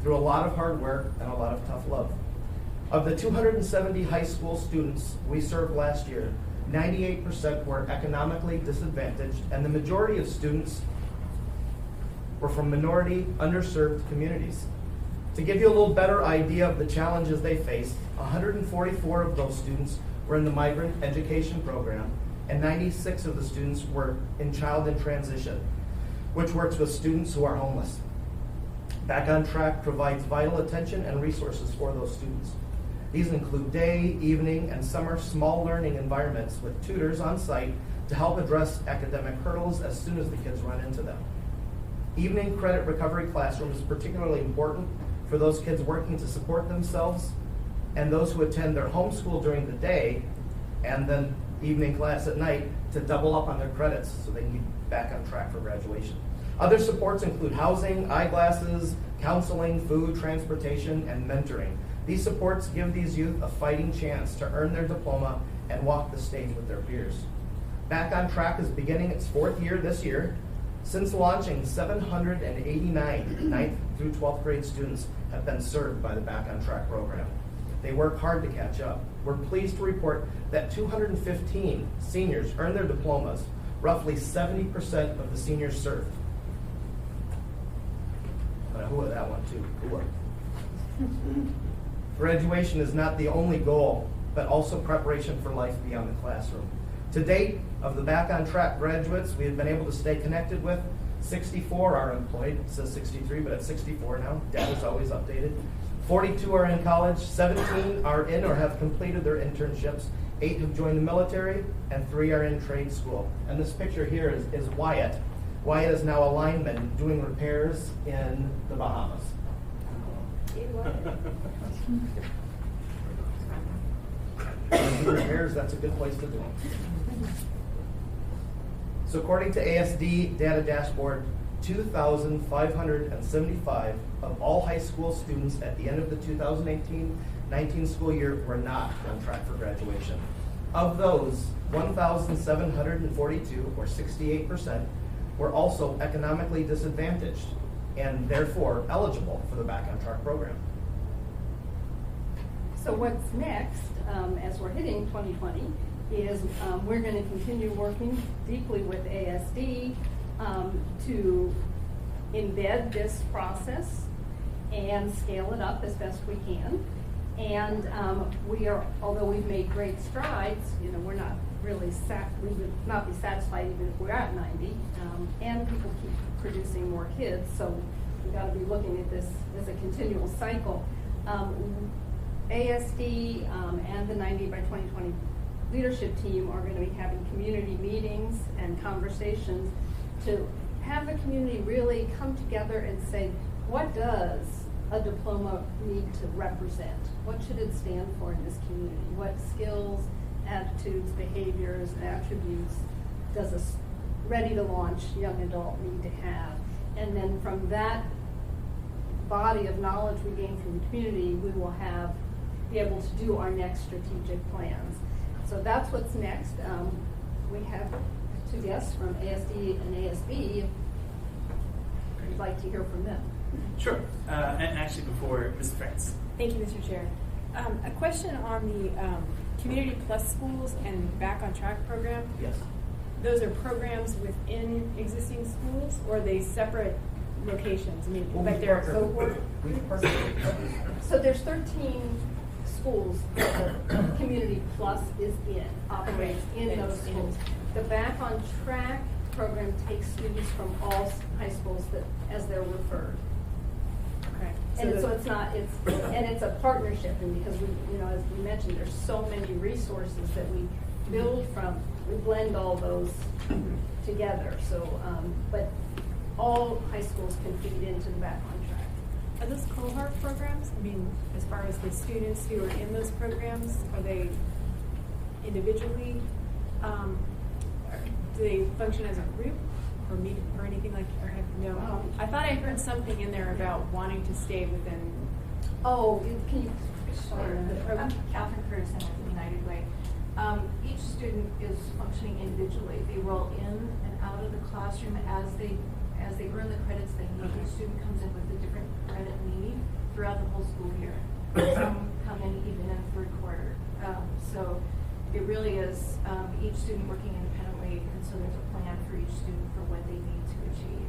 through a lot of hard work and a lot of tough love. Of the 270 high school students we served last year, 98% were economically disadvantaged, and the majority of students were from minority, underserved communities. To give you a little better idea of the challenges they faced, 144 of those students were in the migrant education program, and 96 of the students were in Child in Transition, which works with students who are homeless. Back on Track provides vital attention and resources for those students. These include day, evening, and summer small learning environments with tutors on site to help address academic hurdles as soon as the kids run into them. Evening credit recovery classroom is particularly important for those kids working to support themselves and those who attend their home school during the day and then evening class at night to double up on their credits so they can be back on track for graduation. Other supports include housing, eyeglasses, counseling, food, transportation, and mentoring. These supports give these youth a fighting chance to earn their diploma and walk the stage with their peers. Back on Track is beginning its 4th year this year. Since launching, 789 9th through 12th grade students have been served by the Back on Track program. They work hard to catch up. We're pleased to report that 215 seniors earned their diplomas, roughly 70% of the seniors served. Hua that one too. Hua. Graduation is not the only goal, but also preparation for life beyond the classroom. To date, of the Back on Track graduates we have been able to stay connected with, 64 are employed. It says 63, but it's 64 now. Data's always updated. 42 are in college, 17 are in or have completed their internships, 8 have joined the military, and 3 are in trade school. And this picture here is Wyatt. Wyatt is now a lineman doing repairs in the Bahamas. Repairs, that's a good place to do them. So according to ASD Data Dashboard, 2,575 of all high school students at the end of the 2018-19 school year were not on track for graduation. Of those, 1,742, or 68%, were also economically disadvantaged and therefore eligible for the Back on Track program. So what's next, as we're hitting 2020, is we're going to continue working deeply with ASD to embed this process and scale it up as best we can. And we are, although we've made great strides, we're not really we would not be satisfied even if we're at 90. And people keep producing more kids, so we've got to be looking at this as a continual cycle. ASD and the 90 by 2020 leadership team are going to be having community meetings and conversations to have the community really come together and say, what does a diploma need to represent? What should it stand for in this community? What skills, attitudes, behaviors, attributes does a ready to launch young adult need to have? And then from that body of knowledge we gain from the community, we will be able to do our next strategic plans. So that's what's next. We have 2 guests from ASD and ASB. I'd like to hear from them. Sure. And actually, before Ms. France. Thank you, Mr. Chair. A question on the Community Plus schools and Back on Track program. Yes. Those are programs within existing schools, or are they separate locations? I mean, like they're a cohort? So there's 13 schools that the Community Plus is operates in those schools. The Back on Track program takes students from all high schools as they're referred. Okay. And so it's a partnership, and because we, as we mentioned, there's so many resources that we build from, we blend all those together. So, but all high schools can feed into the Back on Track. Are those cohort programs? I mean, as far as the students who are in those programs, are they individually? Do they function as a group or meet or anything like? Or no? I thought I heard something in there about wanting to stay within. Oh, can you, Sorry. I'm Catherine Curtis with United Way. Each student is functioning individually. They roll in and out of the classroom as they earn the credits they need. Each student comes in with a different credit need throughout the whole school year. Some come in even in the third quarter. So it really is each student working independently, and so there's a plan for each student for what they need to achieve.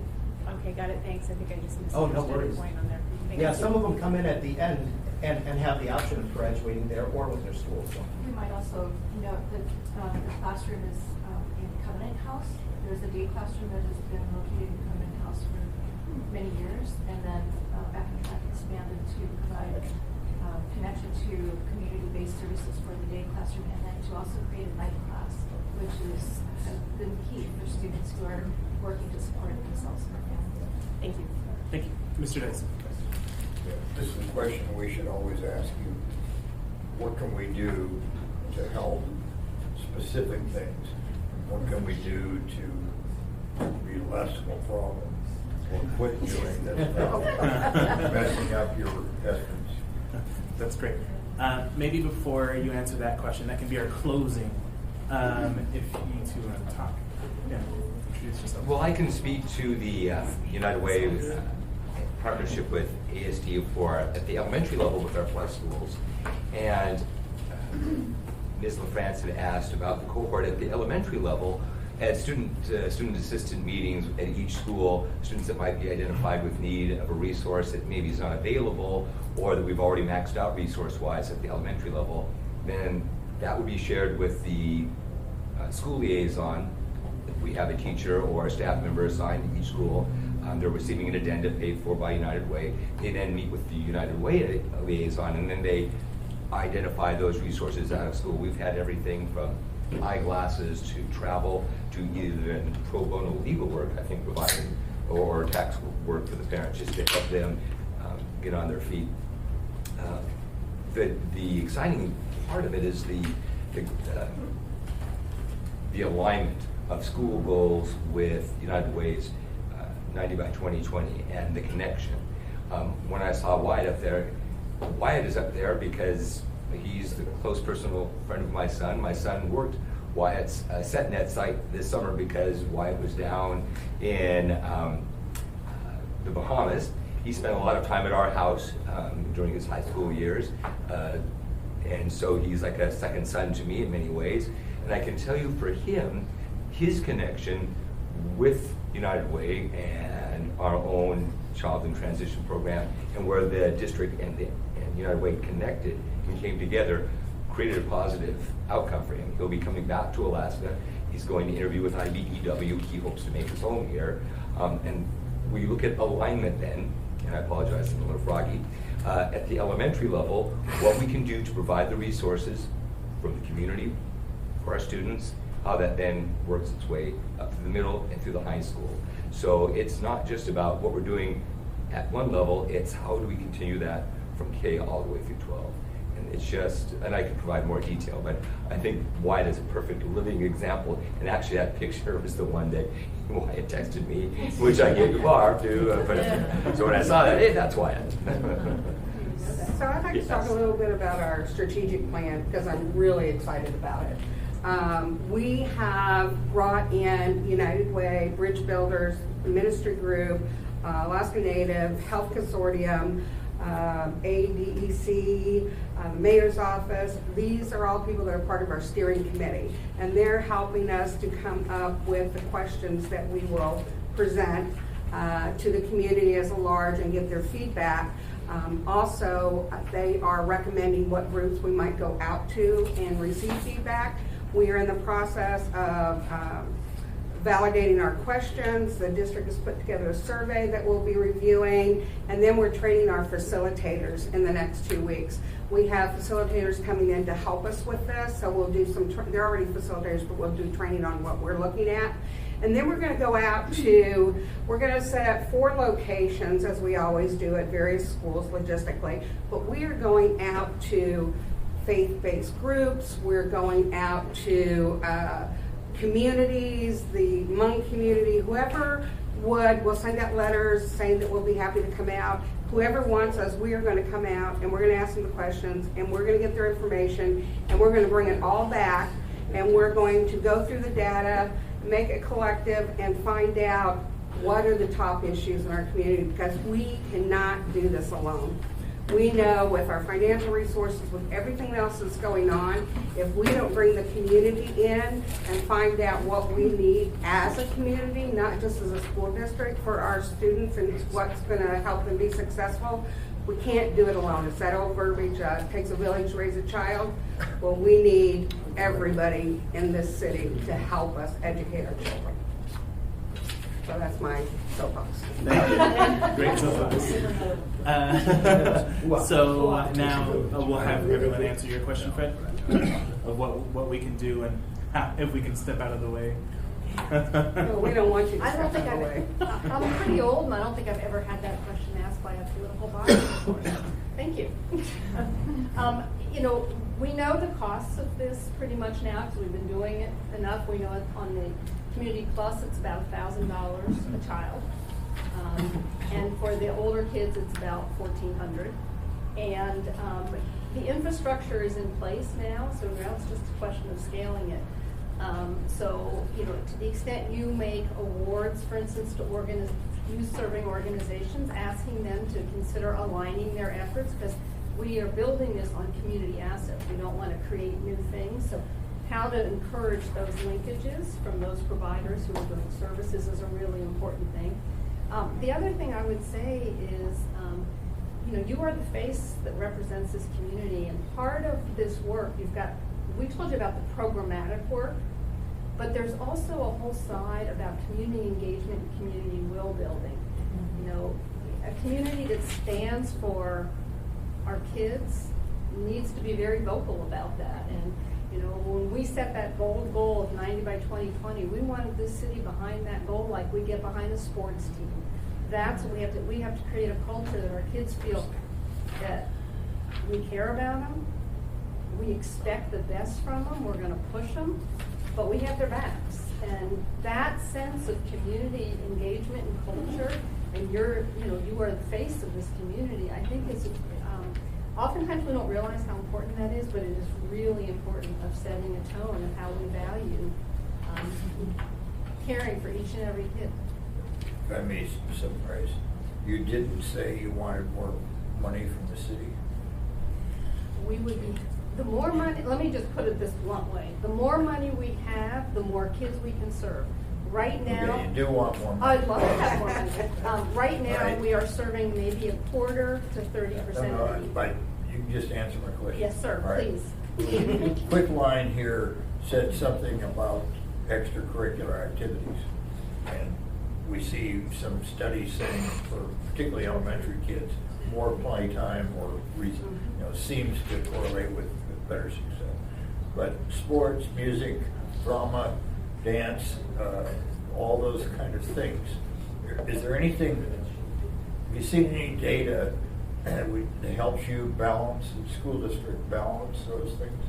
Okay, got it. Thanks. I think I just Oh, no misunderstood worries. the point on there. Thank Yeah, you. some of them come in at the end and have the option of graduating there or with their school. So. We might also note that the classroom is in Covenant House. There's a day classroom that has been located in Covenant House for many years, and then Back on Track expanded to provide connection to community-based services for the day classroom, and then to also create a night class, which has been key for students who are working to support themselves and their families. Thank you. Thank you. Mr. Dyson. This is a question we should always ask you. What can we do to help specific things? What can we do to be less of a problem or quit doing this stuff, messing up your estimates? That's great. Maybe before you answer that question, that can be our closing. If you two want to talk. Yeah, introduce yourself. Well, I can speak to the United Way partnership with ASD at the elementary level with our plus schools. And Ms. LaFrance had asked about the cohort at the elementary level. At student assistant meetings at each school, students that might be identified with need of a resource that maybe is not available, or that we've already maxed out resource-wise at the elementary level, then that would be shared with the school liaison. If we have a teacher or a staff member assigned to each school, they're receiving an addenda paid for by United Way. They then meet with the United Way liaison, and then they identify those resources out of school. We've had everything from eyeglasses to travel to even pro bono legal work, I think, providing, or tax work for the parents, just to help them get on their feet. The exciting part of it is the alignment of school goals with United Way's 90 by 2020 and the connection. When I saw Wyatt up there, Wyatt is up there because he's the close personal friend of my son. My son worked Wyatt's SetNet site this summer because Wyatt was down in the Bahamas. He spent a lot of time at our house during his high school years. And so he's like a second son to me in many ways. And I can tell you for him, his connection with United Way and our own Child in Transition program, and where the district and United Way connected and came together, created a positive outcome for him. He'll be coming back to Alaska. He's going to interview with IBEW. He hopes to make his home here. And we look at alignment then, and I apologize, I'm a little froggy, at the elementary level, what we can do to provide the resources from the community for our students, how that then works its way up to the middle and through the high school. So it's not just about what we're doing at one level, it's how do we continue that from K all the way through 12. And it's just, and I can provide more detail, but I think Wyatt is a perfect living example. And actually that picture was the one that Wyatt texted me, which I gave to Barb to put up. So when I saw that, hey, that's Wyatt. So I'd like to talk a little bit about our strategic plan because I'm really excited about it. We have brought in United Way, Bridge Builders, Ministry Group, Alaska Native, Health Consortium, ADEC, the Mayor's Office. These are all people that are part of our steering committee, and they're helping us to come up with the questions that we will present to the community as a large and get their feedback. Also, they are recommending what groups we might go out to and receive feedback. We are in the process of validating our questions. The district has put together a survey that we'll be reviewing, and then we're training our facilitators in the next 2 weeks. We have facilitators coming in to help us with this, so we'll do some, they're already facilitators, but we'll do training on what we're looking at. And then we're going to go out to, we're going to set up 4 locations, as we always do at various schools logistically, but we are going out to faith-based groups. We're going out to communities, the Hmong community, whoever we'll send out letters saying that we'll be happy to come out. Whoever wants us, we are going to come out and we're going to ask them the questions and we're going to get their information and we're going to bring it all back and we're going to go through the data, make it collective, and find out what are the top issues in our community, because we cannot do this alone. We know with our financial resources, with everything else that's going on, if we don't bring the community in and find out what we need as a community, not just as a school district, for our students and what's going to help them be successful, we can't do it alone. It's that old verbiage, it takes a village to raise a child. Well, we need everybody in this city to help us educate our children. So that's my soapbox. Thank you. Great soapbox. So now we'll have everyone answer your question, Fred, of what we can do and how, if we can step out of the way. No, we don't want you to I don't step think out of the way. I'm pretty old, and I don't think I've ever had that question asked by a political body before. Thank you. You know, we know the costs of this pretty much now because we've been doing it enough. We know it on the Community Plus, it's about $1,000 a child, and for the older kids, it's about $1,400. And the infrastructure is in place now, so now it's just a question of scaling it. So, you know, to the extent you make awards, for instance, to youth-serving organizations, asking them to consider aligning their efforts, because we are building this on community assets. We don't want to create new things. So how to encourage those linkages from those providers who are doing services is a really important thing. The other thing I would say is, you know, you are the face that represents this community, and part of this work, we told you about the programmatic work, but there's also a whole side about community engagement and community will building. You know, a community that stands for our kids needs to be very vocal about that. And you know, when we set that bold goal of 90 by 2020, we wanted this city behind that goal like we get behind a sports team. That's what we have to create a culture that our kids feel that we care about them, we expect the best from them, we're going to push them, but we have their backs. And that sense of community engagement and culture, and you are the face of this community, I think is, oftentimes we don't realize how important that is, but it is really important of setting a tone of how we value caring for each and every kid. If I may summarize, you didn't say you wanted more money from the city? We would be, the more money, let me just put it this blunt way, the more money we have, the more kids we can serve. Right now, Okay, you do want more money. I'd love to have more money. Right now, Right. we are serving maybe 1/4 to 30% No, of the but you can just answer my question. Yes, sir, All right. please. Quick line here said something about extracurricular activities. And we see some studies saying for particularly elementary kids, more playtime or reason, seems to correlate with better success. But sports, music, drama, dance, all those kind of things. Is there anything, have you seen any data that helps you balance, the school district balance those things?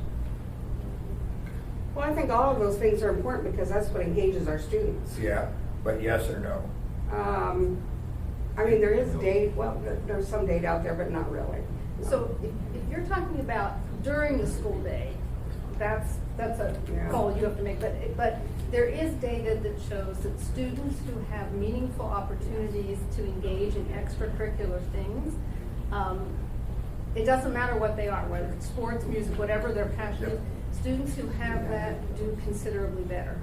Well, I think all of those things are important because that's what engages our students. Yeah, but yes or no? I mean, there is data, well, there's some data out there, but not really. So if you're talking about during the school day, that's a goal you have to make. But there is data that shows that students who have meaningful opportunities to engage in extracurricular things, it doesn't matter what they are, whether it's sports, music, whatever their passion is, students who have that do considerably better.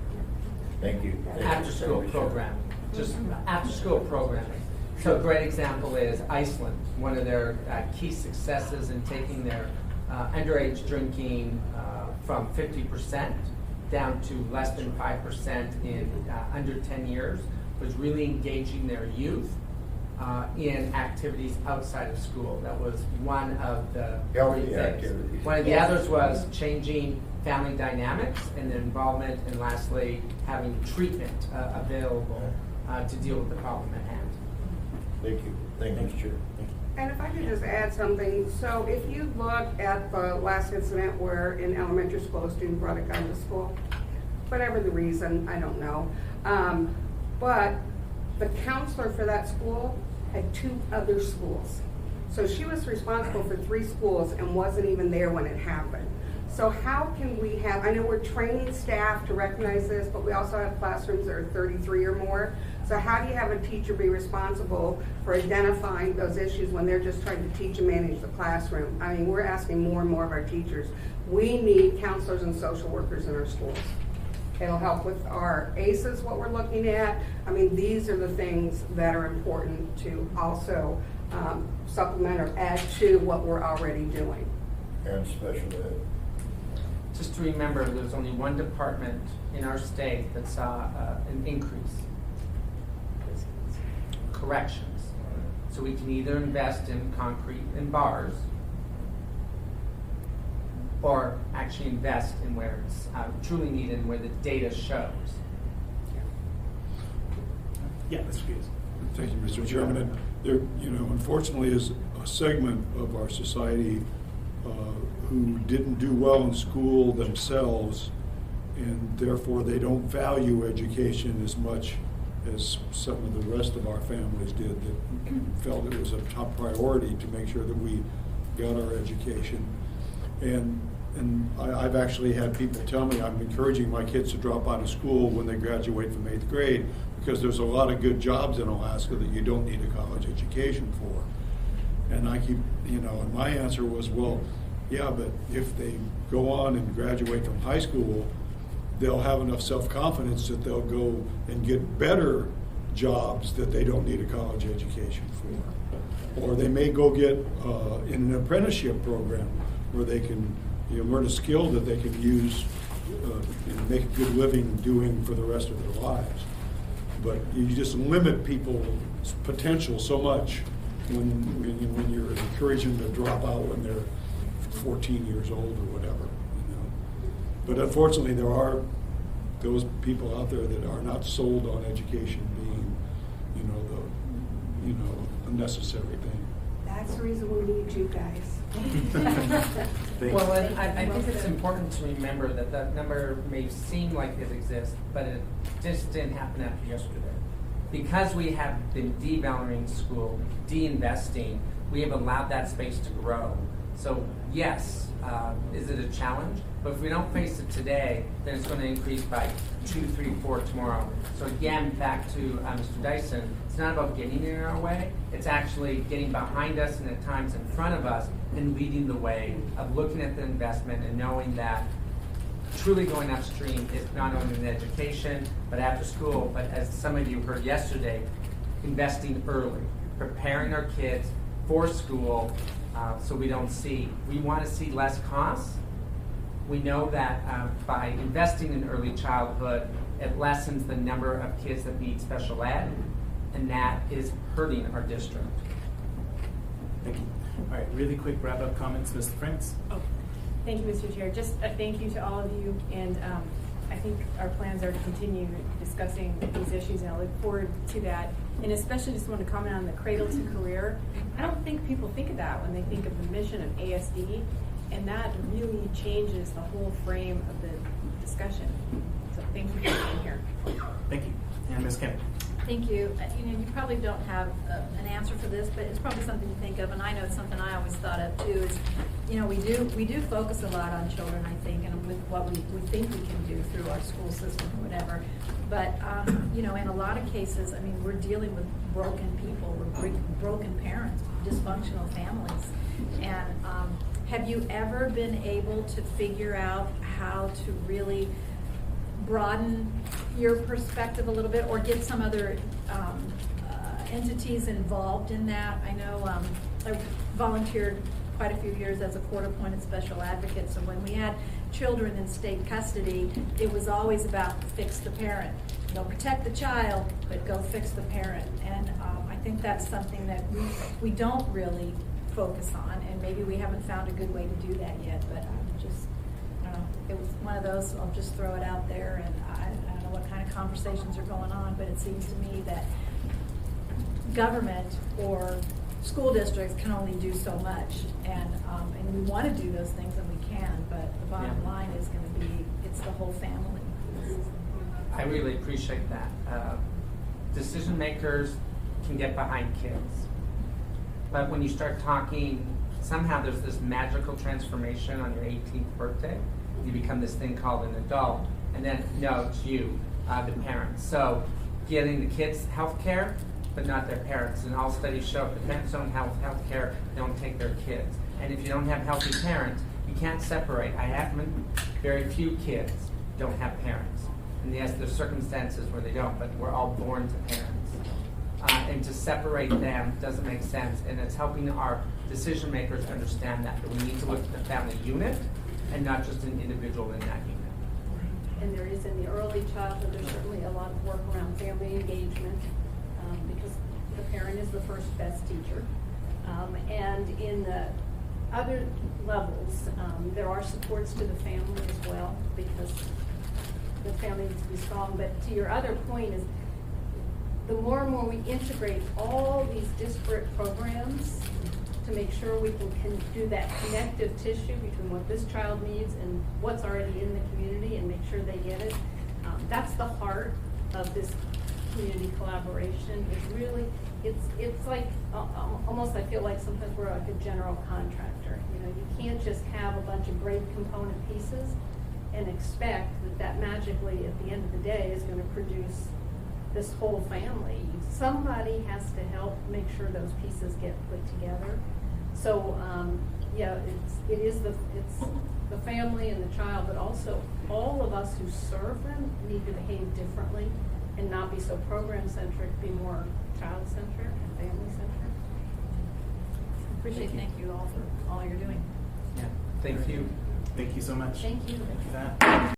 Thank you. After school programming, just after school programming. So a great example is Iceland. One of their key successes in taking their underage drinking from 50% down to less than 5% in under 10 years was really engaging their youth in activities outside of school. That was one of the Healthy three things. activities. One of the others was changing family dynamics and involvement, and lastly, having treatment available to deal with the problem at hand. Thank you. Thank you, Chair. Thank you. And if I could just add something, so if you look at the last incident where in elementary school a student brought a gun to school, whatever the reason, I don't know, but the counselor for that school had 2 other schools. So she was responsible for 3 schools and wasn't even there when it happened. So how can we have, I know we're training staff to recognize this, but we also have classrooms that are 33 or more. So how do you have a teacher be responsible for identifying those issues when they're just trying to teach and manage the classroom? I mean, we're asking more and more of our teachers. We need counselors and social workers in our schools. It'll help with our ACEs, what we're looking at. I mean, these are the things that are important to also supplement or add to what we're already doing. And special ed. Just to remember, there's only one department in our state that saw an increase. Corrections. So we can either invest in concrete and bars, or actually invest in where it's truly needed and where the data shows. Yeah, Mr. Hughes. Thank you, Mr. Chairman. And there, unfortunately, is a segment of our society who didn't do well in school themselves, and therefore they don't value education as much as some of the rest of our families did, that felt it was a top priority to make sure that we got our education. And I've actually had people tell me I'm encouraging my kids to drop out of school when they graduate from 8th grade, because there's a lot of good jobs in Alaska that you don't need a college education for. And I keep, and my answer was, well, yeah, but if they go on and graduate from high school, they'll have enough self-confidence that they'll go and get better jobs that they don't need a college education for. Or they may go get in an apprenticeship program where they can learn a skill that they can use and make a good living doing for the rest of their lives. But you just limit people's potential so much when you're encouraging them to drop out when they're 14 years old or whatever. But unfortunately, there are those people out there that are not sold on education being, a necessary thing. That's the reason we need you guys. Well, and I think it's important to remember that that number may seem like it exists, but it just didn't happen after yesterday. Because we have been devaluing school, de-investing, we have allowed that space to grow. So yes, is it a challenge? But if we don't face it today, then it's going to increase by 2, 3, 4 tomorrow. So again, back to Mr. Dyson, it's not about getting in our way. It's actually getting behind us and at times in front of us and leading the way of looking at the investment and knowing that truly going upstream is not only in education, but after school, but as some of you heard yesterday, investing early, preparing our kids for school so we want to see less costs. We know that by investing in early childhood, it lessens the number of kids that need special ed, and that is hurting our district. Thank you. All right, really quick wrap-up comments, Mr. France. Oh, thank you, Mr. Chair. Just a thank you to all of you, and I think our plans are to continue discussing these issues, and I look forward to that. And especially just want to comment on the cradle to career. I don't think people think of that when they think of the mission of ASD, and that really changes the whole frame of the discussion. So thank you for being here. Thank you. And Ms. Kennedy. Thank you. You probably don't have an answer for this, but it's probably something to think of. And I know it's something I always thought of too. Is we do focus a lot on children, I think, and with what we think we can do through our school system or whatever. But in a lot of cases, we're dealing with broken people, broken parents, dysfunctional families, and have you ever been able to figure out how to really broaden your perspective a little bit, or get some other entities involved in that? I know I volunteered quite a few years as a court-appointed special advocate, so when we had children in state custody, it was always about fix the parent. Don't protect the child, but go fix the parent. And I think that's something that we don't really focus on, and maybe we haven't found a good way to do that yet, but it was one of those, I'll just throw it out there, and I don't know what kind of conversations are going on, but it seems to me that government or school districts can only do so much, and we want to do those things, and we can, but the bottom Yeah. line is going to be, it's the whole family. I really appreciate that. Decision makers can get behind kids. But when you start talking, somehow there's this magical transformation on your 18th birthday. You become this thing called an adult. And then, no, it's you, the parents. So getting the kids health care, but not their parents. And all studies show if the parents don't have health care, they don't take their kids. And if you don't have healthy parents, you can't separate. I have very few kids don't have parents. And yes, there's circumstances where they don't, but we're all born to parents. And to separate them doesn't make sense. And it's helping our decision makers understand that we need to look at the family unit and not just an individual in that unit. And there is in the early childhood, there's certainly a lot of work around family engagement, because the parent is the first best teacher. And in the other levels, there are supports to the family as well, because the family needs to be strong. But to your other point is, the more and more we integrate all these disparate programs to make sure we can do that connective tissue between what this child needs and what's already in the community and make sure they get it. That's the heart of this community collaboration. It's really, it's like, almost I feel like sometimes we're like a general contractor. You know, you can't just have a bunch of great component pieces and expect that magically at the end of the day is going to produce this whole family. Somebody has to help make sure those pieces get put together. So yeah, it's the family and the child, but also all of us who serve them need to behave differently and not be so program centric, be more child centric and family centric. Appreciate, thank you all for all you're doing. Yeah. Thank you. Thank you so much. Thank you. Thank you for that.